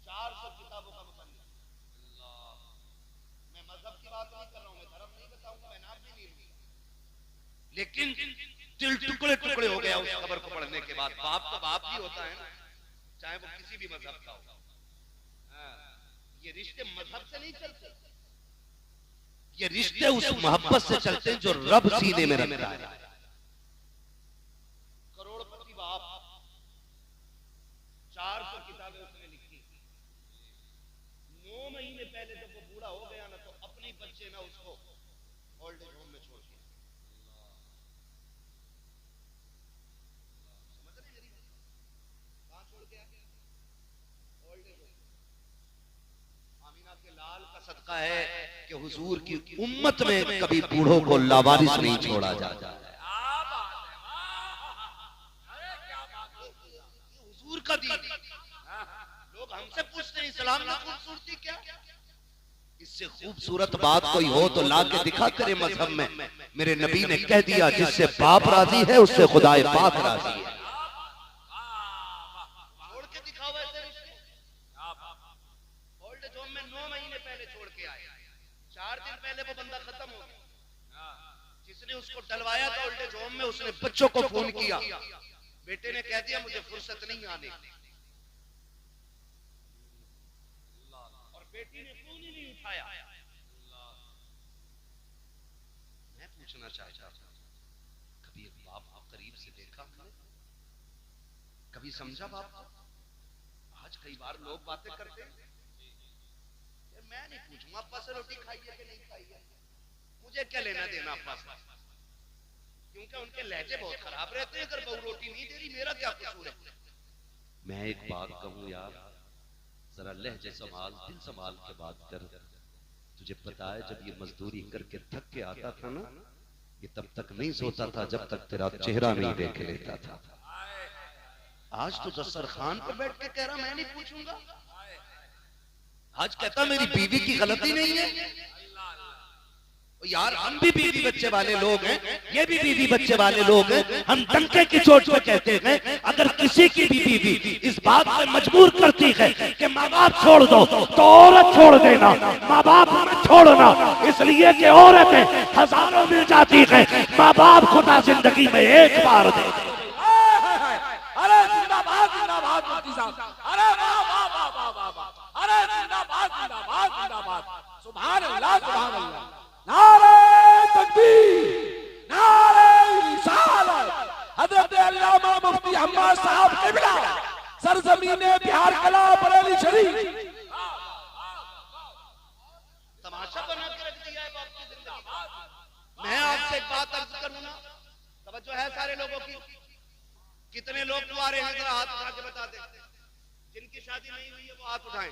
400 किताबों का मुसन्निफ। मैं मजहब की बात नहीं कर रहा हूं, मैं धर्म नहीं बताऊंगा, मैं नाम भी नहीं लूंगा, लेकिन दिल टुकड़े टुकड़े हो गया उस खबर को पढ़ने के बाद। बाप तो बाप ही होता है ना, चाहे वो किसी भी मजहब का हो। ये रिश्ते मजहब से नहीं चलते, ये रिश्ते उस मोहब्बत से चलते हैं जो रब सीने में रखता है। करोड़पति बाप, 400 किताबें उसने लिखी। 9 महीने पहले जब वो बूढ़ा हो गया ना, तो अपने बच्चे ना उसको ओल्ड एज होम में छोड़ दिया। समझ रहे मेरी बात? कहां छोड़ गया? Old age home. आमीना के लाल का सदका है कि हुजूर की उम्मत में कभी बूढ़ों को लावारिस नहीं छोड़ा जाता। हुजूर का दीन। लोग हमसे पूछते हैं इस्लाम में खूबसूरती क्या? इससे खूबसूरत बात कोई हो तो ला के दिखा तेरे मजहब में। मेरे नबी ने कह दिया जिससे बाप राजी है उससे खुदाए पाक राजी है। छोड़ के दिखाओ ऐसे रिश्ते। ओल्ड एज होम में 9 महीने पहले छोड़ के आए, 4 दिन पहले वो बंदा खत्म हो गया। जिसने उसको डलवाया था ओल्ड एज होम में, उसने बच्चों को फोन किया, बेटे ने कह दिया मुझे फुर्सत नहीं आने, और बेटी ने फोन ही नहीं उठाया। मैं पूछना चाहता था, कभी एक बाप को करीब से देखा हमने? कभी समझा बाप को? आज कई बार लोग बातें करते हैं, मैं नहीं पूछूंगा अब्बा से रोटी खाई है कि नहीं खाई है, मुझे क्या लेना देना अब्बा से, क्योंकि उनके लहजे बहुत खराब रहते हैं। अगर बहू रोटी नहीं दे रही मेरा क्या कसूर है? मैं एक बात कहूं यार, जरा लहजे संभाल, दिल संभाल के बात कर। तुझे पता है जब ये मजदूरी करके थक के आता था ना, ये तब तक नहीं सोता था जब तक तेरा चेहरा नहीं देख लेता था। आज तो दस्तरखान पर बैठ के कह रहा मैं नहीं पूछूंगा। आज कहता मेरी बीवी की गलती नहीं है। यार हम भी बीवी बच्चे वाले लोग हैं, ये भी बीवी बच्चे वाले लोग हैं। हम डंके की चोट पे कहते हैं अगर किसी की भी बीवी इस बात पे मजबूर करती है कि माँ बाप छोड़ दो तो औरत छोड़ देना, माँ बाप मत छोड़ना, इसलिए कि औरतें हजारों मिल जाती है, माँ बाप खुदा जिंदगी में एक बार दे। अरे जिंदाबाद जिंदाबाद मुफ्ती साहब, अरे वाह वाह वाह वाह वाह वाह, अरे जिंदाबाद जिंदाबाद जिंदाबाद, सुभान अल्लाह सुभान अल्लाह, नारे तकबीर, नारे रिसालत। हजरत अल्लामा मुफ्ती अहमद साहब किबला, सरजमीने बिहार कला बरेली शरीफ। तमाशा बना के रख दिया है बाप की जिंदगी। मैं आपसे एक बात अर्ज करूं ना, तवज्जो है सारे लोगों की? कितने लोग कुंवारे हैं जरा हाथ उठा के बता दे, जिनकी शादी नहीं हुई है वो हाथ उठाएं।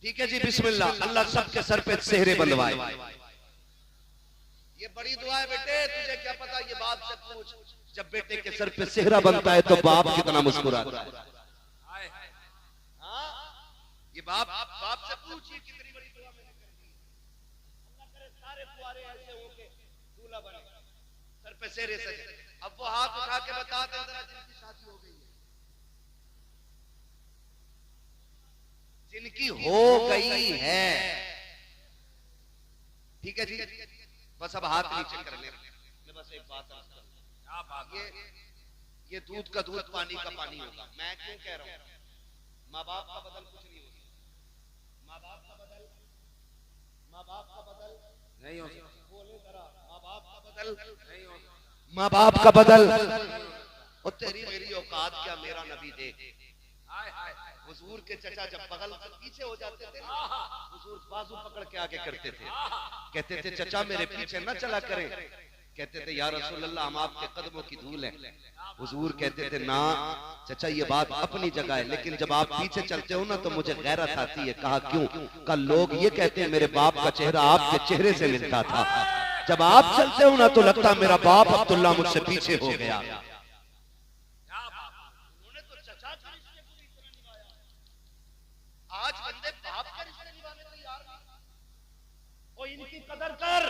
ठीक है जी, बिस्मिल्लाह। अल्लाह सबके सर पे सेहरे बंधवाए। ये बड़ी दुआ है बेटे, तुझे क्या पता, ये बाप से पूछ। जब बेटे के सर पे सेहरा बनता है तो बाप कितना मुस्कुराता है। हाँ, ये बाप से पूछिए कितनी बड़ी दुआ मैंने कर दी। अल्लाह करे सारे कुंवारे ऐसे हो के दूल्हा बने, सर पे सेहरे सजे। अब वो हाथ उठा के बता दे जरा जिनकी शादी हो गई है, जिनकी हो गई है। ठीक है जी, बस अब हाथ नीचे कर ले। मैं बस एक बात ये दूध का दूध पानी का पानी होगा। मैं क्यों कह रहा हूं? माँ बाप का बदल कुछ नहीं होगा। माँ बाप का बदल नहीं हो सकता, बोले जरा, माँ बाप का बदल नहीं हो सकता। माँ बाप का बदल। और तेरी मेरी औकात क्या, मेरा नबी देख। हुजूर के चचा जब बगल से पीछे हो जाते थे, हुजूर बाजू पकड़ के आगे करते थे, कहते थे चचा मेरे पीछे न चला करें। कहते थे या रसूल अल्लाह हम आपके कदमों की धूल हैं। हुजूर कहते थे ना चचा ये बात अपनी जगह है, लेकिन जब आप पीछे चलते हो ना तो मुझे गैरत आती है। कहा क्यों? कल लोग ये कहते हैं मेरे बाप का चेहरा आपके चेहरे से मिलता था। जब आप चलते हो ना तो लगता मेरा बाप अब्दुल्ला मुझसे पीछे हो गया। क्या बात है। उन्होंने तो चचा के रिश्ते को भी इतना निभाया। आज बंदे बाप के रिश्ते निभाने तैयार नहीं। ओ इनकी कदर कर।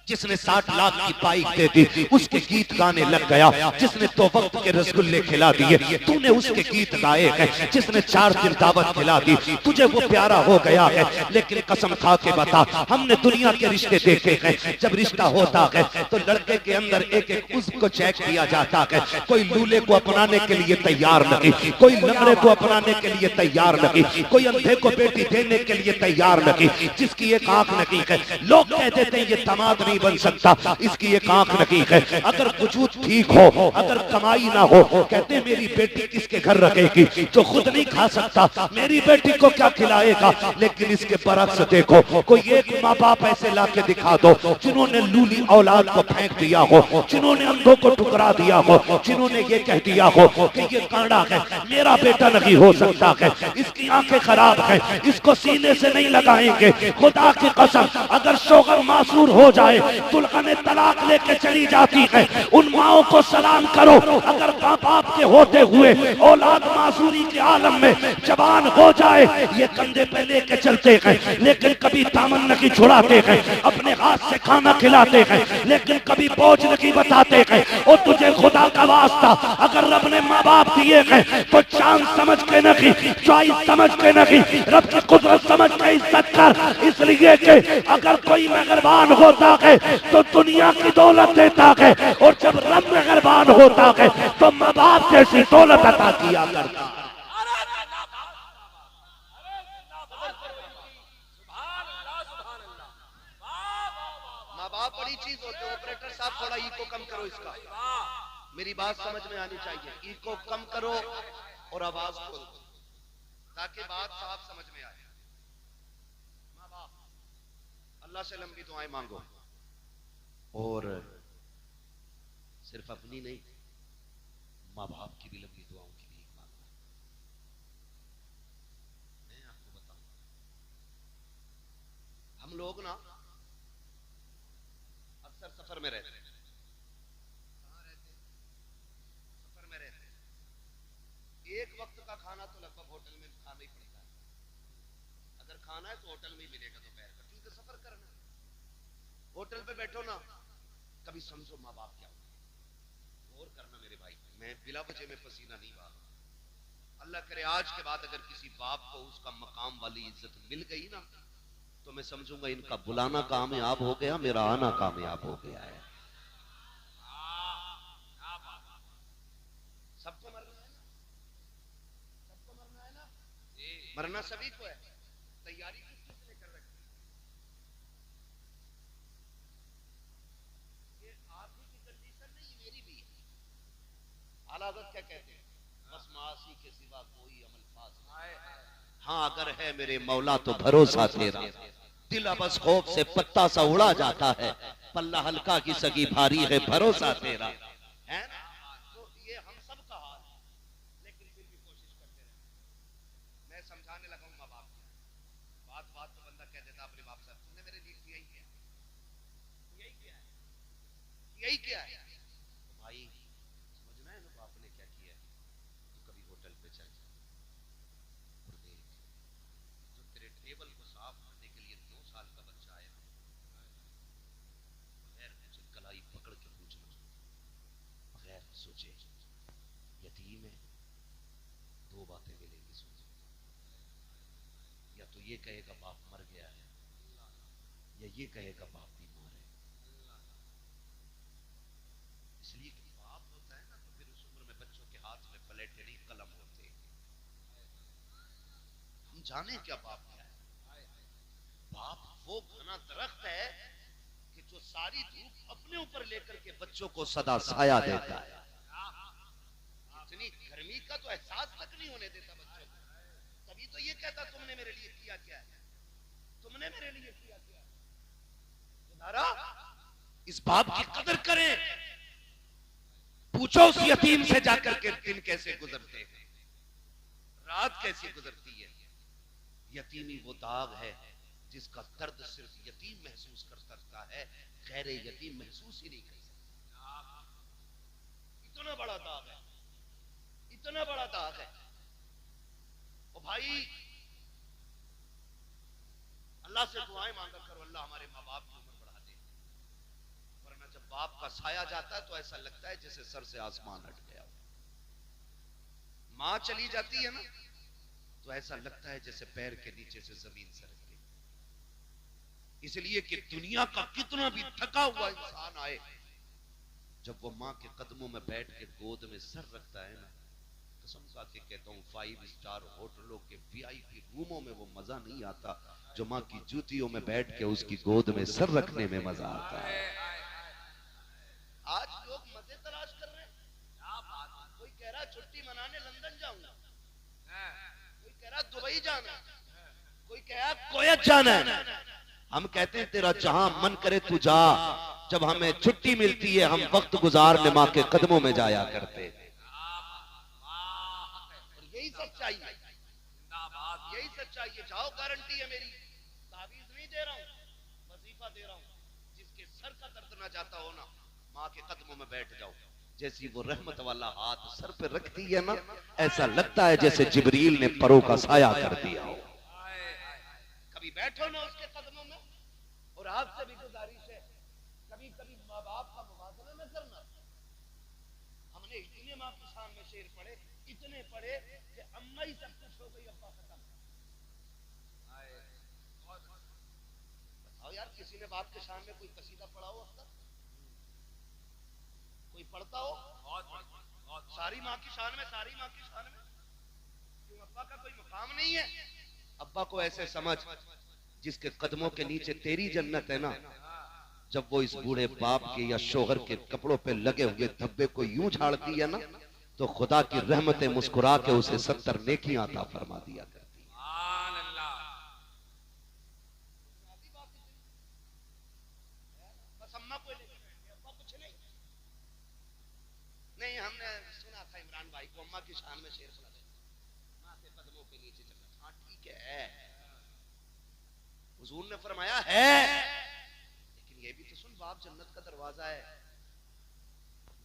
जिसने 60 लाख की बाइक दे दी उसके गीत गाने लग गया। जिसने 2 वक्त के रसगुल्ले खिला दिए तूने उसके गीत गाए हैं। जिसने 4 दिन दावत खिला दी तुझे वो प्यारा हो गया है। लेकिन कसम खा के बता, हमने दुनिया के रिश्ते देखे हैं। जब रिश्ता होता है तो लड़के के अंदर एक एक उसको चेक किया जाता है। कोई लूले को अपनाने के लिए तैयार नहीं, कोई लंगड़े को अपनाने के लिए तैयार नहीं, कोई अंधे को बेटी देने के लिए तैयार नहीं। जिसकी एक आंख नहीं है लोग कह देते हैं ये दामाद नहीं बन सकता, इसकी एक आंख नहीं है। अगर वजूद ठीक हो, अगर कमाई ना हो, कहते हैं मेरी बेटी किसके घर रखेगी जो खुद नहीं खा सकता, मेरी बेटी को क्या खिलाएगा। लेकिन इसके बरक्स देखो, कोई एक माँ बाप ऐसे ला के दिखा दो जिन्होंने लूली औलाद को फेंक दिया हो, जिन्होंने अंधों को टुकरा दिया हो, जिन्होंने ये कह दिया हो कि ये कांडा है, मेरा बेटा नहीं हो सकता है, इसकी आंखें खराब है, इसको सीने से नहीं लगाएंगे। खुदा की कसम अगर शोहर मासूर हो जाए, दुल्हन तलाक लेके चली जाती है, उन माओं को सलाम करो। अगर माँ बाप के होते हुए औलाद मासूरी के आलम में जवान हो जाए, ये कंधे पे लेके चलते हैं लेकिन कभी दामन नहीं छुड़ाते हैं, अपने हाथ से खाना खिलाते हैं लेकिन कभी बोझ नहीं बताते हैं। और तुझे खुदा का वास्ता अगर रब ने माँ बाप दिए हैं तो चांद समझ के नहीं, चॉइस समझ के नहीं, रब की कुदरत समझ के इज्जत कर। इसलिए कि अगर कोई मेहरबान होता है तो दुनिया की दौलत देता है, और जब रब मेहरबान होता है तो माँ बाप जैसी दौलत अता किया करता है। अरे जिंदाबाद, अरे जिंदाबाद करो इनकी। सुभान अल्लाह, सुभान अल्लाह। वाह वाह वाह माँ बाप बड़ी चीज होते हैं। ऑपरेटर साहब थोड़ा इको कम करो इसका, वाह। मेरी बात समझ में आनी चाहिए। इको कम करो और आवाज खोल दो ताकि बात साफ समझ में आए। माँ बाप, अल्लाह से लंबी दुआएं मांगो और सिर्फ अपनी नहीं, माँ बाप की भी लंबी दुआओं की भी मांगो। मैं आपको बताऊं, हम लोग ना अक्सर सफर में रहते हैं। कहां रहते हैं? सफर में रहते हैं। एक वक्त का खाना तो लगभग होटल में खाना ही पड़ता है। अगर खाना है तो होटल में ही मिलेगा दोपहर का, क्योंकि सफर करना है। होटल पे बैठो ना, कभी समझो माँ बाप क्या होते हैं। गौर करना मेरे भाई, मैं बिला वजह में पसीना नहीं बहा। अल्लाह करे आज के बाद अगर किसी बाप को उसका मकाम वाली इज्जत मिल गई ना तो मैं समझूंगा इनका बुलाना कामयाब हो गया, मेरा आना कामयाब हो गया है। सबको मरना है ना, सबको मरना है ना, मरना सभी को है। तैयारी किसने कर रखी? ये आपकी की कंडीशन नहीं, मेरी भी है। आला हज़रत क्या कहते हैं? बस मासी के सिवा कोई अमल खास नहीं। हाँ अगर है मेरे मौला तो भरोसा तेरा, दिल बस खौफ से पत्ता सा उड़ा जाता है, पल्ला हल्का की सगी भारी है भरोसा तेरा, है ना? तो ये हम सब का हाल है, लेकिन फिर भी कोशिश करते रहे। मैं समझाने लगा हूं माँ बाप को, बात बात तो बंदा कह देता अपने बाप से, तुमने मेरे लिए किया ही क्या, यही क्या है, यही क्या है। तो भाई समझना है ना बाप ने क्या किया है। तो कभी होटल पे चल और देख, जो तेरे टेबल को साफ करने के लिए 9 साल का बच्चा आया, बगैर मुझे कलाई पकड़ के पूछना, बगैर सोचे, यतीम है, 2 बातें मिलेंगी सोचे, या तो ये कहेगा बाप मर गया है, या ये कहेगा बाप बीमार है। इसलिए कि बाप होता है ना तो फिर उस उम्र में बच्चों के हाथ में पलेटे नहीं कलम होते। हम जाने क्या बाप क्या है। बाप वो घना दरख्त है कि जो सारी धूप अपने ऊपर लेकर के बच्चों को सदा साया देता है। इतनी गर्मी का तो एहसास तक नहीं होने देता बच्चों को। तभी तो ये कहता तुमने मेरे लिए किया क्या है, तुमने मेरे लिए किया क्या है। इस बाप की कदर करें। पूछो उस यतीम से जाकर के दिन कैसे गुजरते हैं, रात कैसी गुजरती है। यतीमी वो दाग है जिसका दर्द सिर्फ यतीम महसूस कर सकता है, गैर यतीम महसूस ही नहीं कर सकता। इतना बड़ा दाग है, इतना बड़ा दाग है। ओ भाई, अल्लाह से दुआएं मांगा करो, अल्लाह हमारे माँ बाप की उम्र बढ़ा दे, वरना जब बाप का साया जाता है तो ऐसा लगता है जैसे सर से आसमान हट गया। माँ चली जाती है ना तो ऐसा लगता है जैसे पैर के नीचे से जमीन सरक गई। इसलिए कि दुनिया का कितना भी थका हुआ इंसान आए, जब वो माँ के कदमों में बैठ के गोद में सर रखता है ना, कसम खा के कहता हूँ 5 स्टार होटलों के VIP रूमों में वो मजा नहीं आता जो माँ की जूतियों में बैठ के उसकी गोद में सर रखने में मजा आता है। आज लोग मजे तलाश कर रहे हैं। कोई कह रहा छुट्टी मनाने लंदन जाऊंगा, कोई कह रहा दुबई जाना, कोई कह रहा कोयत जाना है। हम कहते हैं तेरा जहां मन करे तू जा, जब हमें छुट्टी मिलती है हम वक्त गुजारने माँ के कदमों में जाया करते। और यही सच्चाई है, यही सच्चाई है। जाओ, गारंटी है मेरी, तावीज नहीं दे रहा हूं, वजीफा दे रहा हूं। जिसके सर का दर्द ना जाता हो ना, माँ के कदमों में बैठ जाओ। जैसी वो रहमत वाला हाथ सर पे रखती है ना, ऐसा लगता है जैसे जिब्रील ने परों का साया कर दिया हो। कभी बैठो ना उसके कदमों में। और आपसे भी गुजारिश है, कभी कभी माँ बाप का मुवाज़ना न करना। हमने इतने माँ की शान में शेर पढ़े, इतने पढ़े कि अम्मा ही सब कुछ हो गई, अब्बा खत्म। बताओ यार, किसी ने बाप के शान में कोई कसीदा पढ़ा हो अब तक? कोई पढ़ता हो? सारी माँ की शान में, सारी माँ की शान में। क्यों, अब्बा का कोई मुकाम नहीं है? अब्बा को ऐसे समझ, जिसके कदमों के नीचे तेरी जन्नत है ना, जब वो इस बूढ़े बाप के या शोहर के कपड़ों पे लगे हुए धब्बे को यूं झाड़ती है ना, तो खुदा की रहमतें मुस्कुरा के उसे 70 नेकियां अता फरमा दिया करती है। बस अम्मा को लेकर अब्बा कुछ नहीं। नहीं, हमने सुना था इमरान भाई को अम्मा की शान में शेर सुना दे, माँ के कदमों के नीचे चलना। हाँ ठीक है, हुजूर ने फरमाया है, लेकिन ये भी तो सुन, बाप जन्नत का दरवाजा है,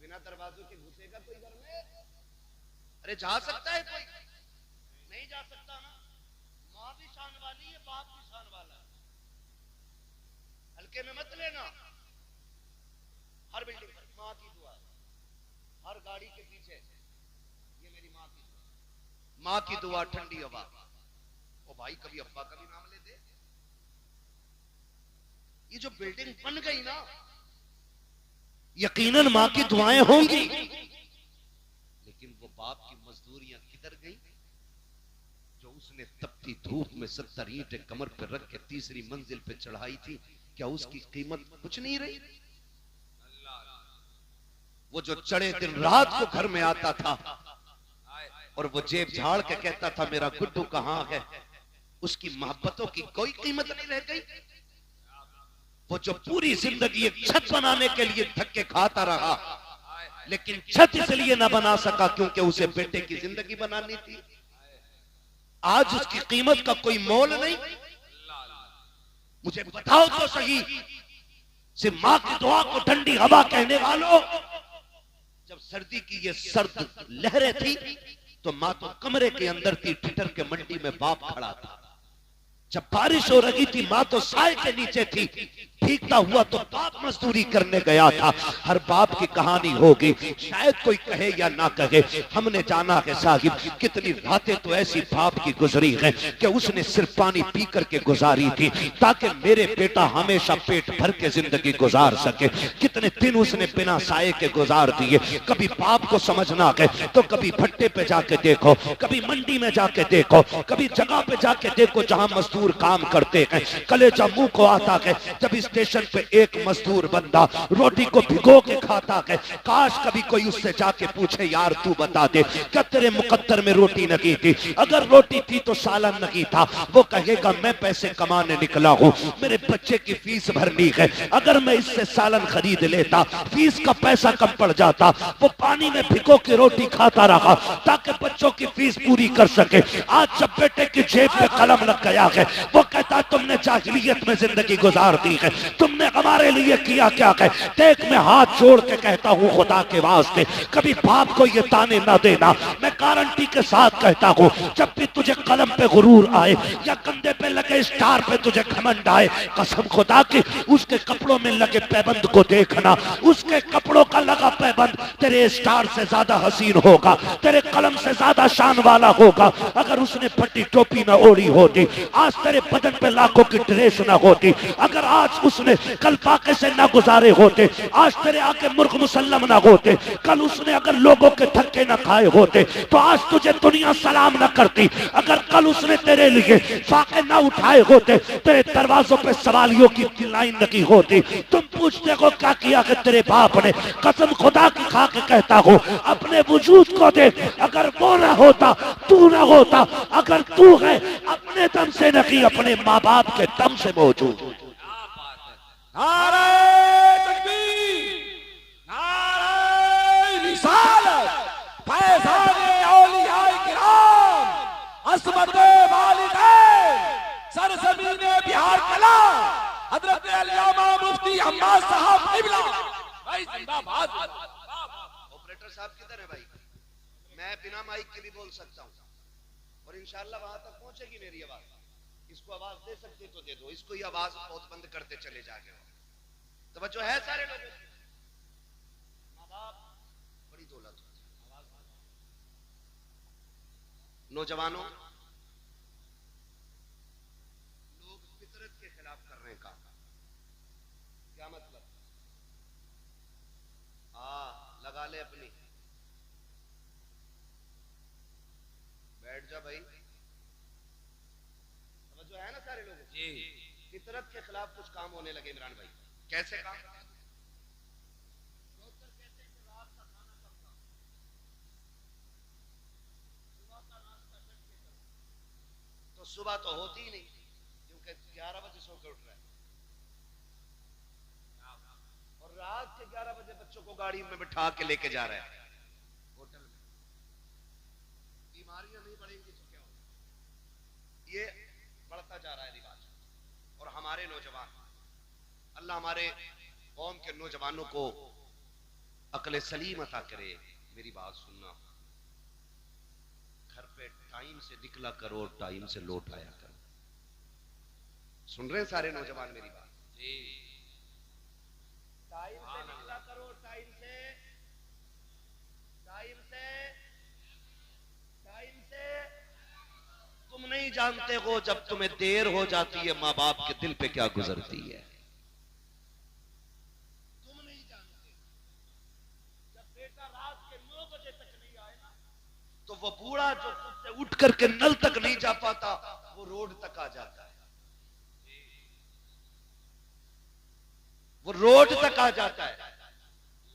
बिना दरवाजों के घुसेगा कोई घर में? अरे जा सकता है कोई? नहीं जा सकता ना। माँ भी शान वाली है, बाप भी शान वाला है, हल्के में मत लेना। हर बिल्डिंग पर माँ की दुआ, हर गाड़ी के पीछे ये मेरी माँ की दुआ, माँ की दुआ, ठंडी हवा। ओ भाई, कभी अब्बा का भी नाम ले दे। ये जो बिल्डिंग बन गई ना, यकीनन माँ की दुआएं होंगी, लेकिन वो बाप की मजदूरियां किधर गई जो उसने तपती धूप में 70 ईंटें कमर पर रख के तीसरी मंजिल पे चढ़ाई थी? क्या उसकी कीमत कुछ नहीं रही? वो जो चढ़े दिन रात को घर में आता था और वो जेब झाड़ के कहता था मेरा गुड्डू कहाँ है, उसकी मोहब्बतों की कोई कीमत नहीं रह गई। वो जो पूरी जिंदगी एक छत बनाने के लिए धक्के खाता रहा, लेकिन छत इसलिए ना बना सका क्योंकि उसे बेटे की जिंदगी बनानी थी। आज उसकी कीमत का कोई मोल नहीं। मुझे बताओ तो सही, से माँ की दुआ को ठंडी हवा कहने वालों, जब सर्दी की ये सर्द लहरें थी तो माँ तो कमरे के अंदर थी, ठिठर के मंडी में बाप खड़ा था। जब बारिश हो रही थी माँ तो साए के नीचे थी, भीगता हुआ तो बाप मजदूरी करने गया था। हर बाप की कहानी होगी, शायद कोई कहे या ना कहे, हमने जाना है साहिब कितनी रातें तो ऐसी बाप की गुजरी हैं कि उसने सिर्फ पानी पी करके गुजारी थी ताकि मेरे बेटा हमेशा पेट भर के जिंदगी गुजार सके। कितने दिन उसने बिना साए के गुजार दिए। कभी बाप को समझना है तो कभी भट्टे पे जाके देखो, कभी मंडी में जाके देखो, कभी जगह पे जाके देखो जहां मजदूर काम करते हैं। कलेजा मुंह को आता है जब स्टेशन पे एक मजदूर बंदा रोटी को भिगो के खाता है। काश कभी कोई उससे जाके पूछे यार तू बता दे क्या तेरे मुकद्दर में रोटी नहीं थी? अगर रोटी थी तो सालन नहीं था। वो कहेगा मैं पैसे कमाने निकला हूँ, मेरे बच्चे की फीस भरनी है, अगर मैं इससे सालन खरीद लेता फीस का पैसा कम पड़ जाता। वो पानी में भिगो के रोटी खाता रहा ताकि बच्चों की फीस पूरी कर सके। आज जब बेटे की जेब में कलम लग गया है, वो कहता तुमने जाहिलियत में जिंदगी गुजार दी है, तुमने हमारे लिए किया क्या है। देख मैं हाथ जोड़ के कहता हूँ खुदा के वास्ते कभी बाप को ये ताने ना देना। मैं गारंटी के साथ कहता हूँ जब भी तुझे कलम पे गुरूर आए या कंधे पे लगे स्टार पे तुझे घमंड आए, कसम खुदा की उसके कपड़ों में लगे पैबंद को देखना। उसके कपड़ों का लगा पैबंद तेरे स्टार से ज्यादा हसीन होगा, तेरे कलम से ज्यादा शान वाला होगा। अगर उसने फटी टोपी ना ओढ़ी होती, आज तेरे बदन पे लाखों की ड्रेस ना होती, अगर आज उसने कल पाके से ना गुजारे होते, आज तेरे आके मुर्ग मुसल्लम ना होते, कल उसने अगर लोगों के धक्के ना खाए होते तो आज तुझे दुनिया सलाम ना करती। अगर कल उसने तेरे लिए फाके ना उठाए होते, तेरे दरवाजों पे सवालियों की लाइन लगी होती। तुम पूछते हो क्या किया कि तेरे बाप ने, कसम खुदा की खा के कहता हो अपने वजूद को देख, अगर वो ना होता तू ना होता, अगर तू है अपने दम से नहीं अपने माँ बाप के दम से मौजूद। नारे तकबीर, नारे रिसालत, फैज़ाने औलियाए किराम, अस्मते वालिदैन, सरज़मीने बिहार कला, हज़रत अल्लामा मुफ्ती अब्बास साहब क़िबला। भाई जिंदाबाद। ऑपरेटर साहब किधर है भाई? मैं बिना माइक के भी बोल सकता हूँ और इंशाल्लाह वहां तक पहुंचेगी मेरी आवाज। इसको आवाज दे सकते तो दे दो, इसको ही आवाज बहुत बंद करते चले जाके। तवज्जो है सारे लोगों की? माँ बाप बड़ी दौलत होती है। नौजवानों, लोग फितरत के खिलाफ कर रहे हैं काम। क्या मतलब? लगा ले अपनी, बैठ जा भाई। जो है ना सारे लोग जी, फितरत के खिलाफ कुछ काम होने लगे इमरान भाई। कैसे काम? डॉक्टर कहते हैं कि रात का खाना कम खाओ, सुबह का नाश्ता जट के करो। तो सुबह तो होती ही नहीं क्योंकि 11 बजे सो के उठ रहा है और रात के 11 बजे बच्चों को गाड़ी में बिठा के लेके जा रहा है होटल में। बीमारियां नहीं बढ़ेंगी तो क्या होगा? ये बढ़ता जा रहा है रिवाज। और हमारे नौजवान, अल्लाह हमारे कौम के नौजवानों को अक्ल सलीम अता करे। मेरी बात सुनना, घर पे टाइम से निकला करो, टाइम से लौट आया करो। सुन रहे हैं सारे नौजवान मेरी बात? जी, टाइम से निकला करो, टाइम से तुम नहीं जानते हो जब तुम्हें देर हो जाती है माँ बाप के दिल पे क्या गुजरती है। तुम नहीं जानते जब बेटा रात के 9 बजे तक नहीं आए ना, तो वो बूढ़ा जो खुद से उठ करके नल तक नहीं जा पाता, वो रोड तक आ जाता है। वो रोड तक आ जाता है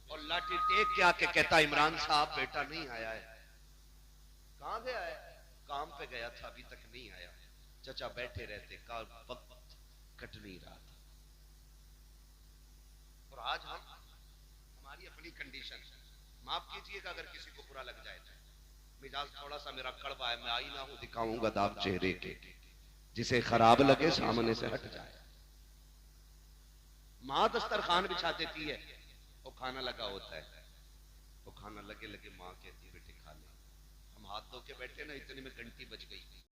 और लाठी टेक के आके कहता इमरान साहब बेटा नहीं आया है। कहां गया है? काम पे गया था, अभी तक नहीं आया। चचा बैठे रहते, काम वक्त कट नहीं रहा था। और आज हमारी अपनी कंडीशन, माफ कीजिएगा अगर किसी को बुरा लग जाए तो, मिजाज थोड़ा सा मेरा कड़वा है, मैं आईना हूं दिखाऊंगा दाग चेहरे के, जिसे खराब लगे सामने से हट जाए। माँ दस्तरखान बिछा देती है, वो खाना लगा होता है, वो खाना लगे लगे माँ कहती है बेटे खा ले। हम हाथ धो के बैठे ना, इतने में घंटी बज गई।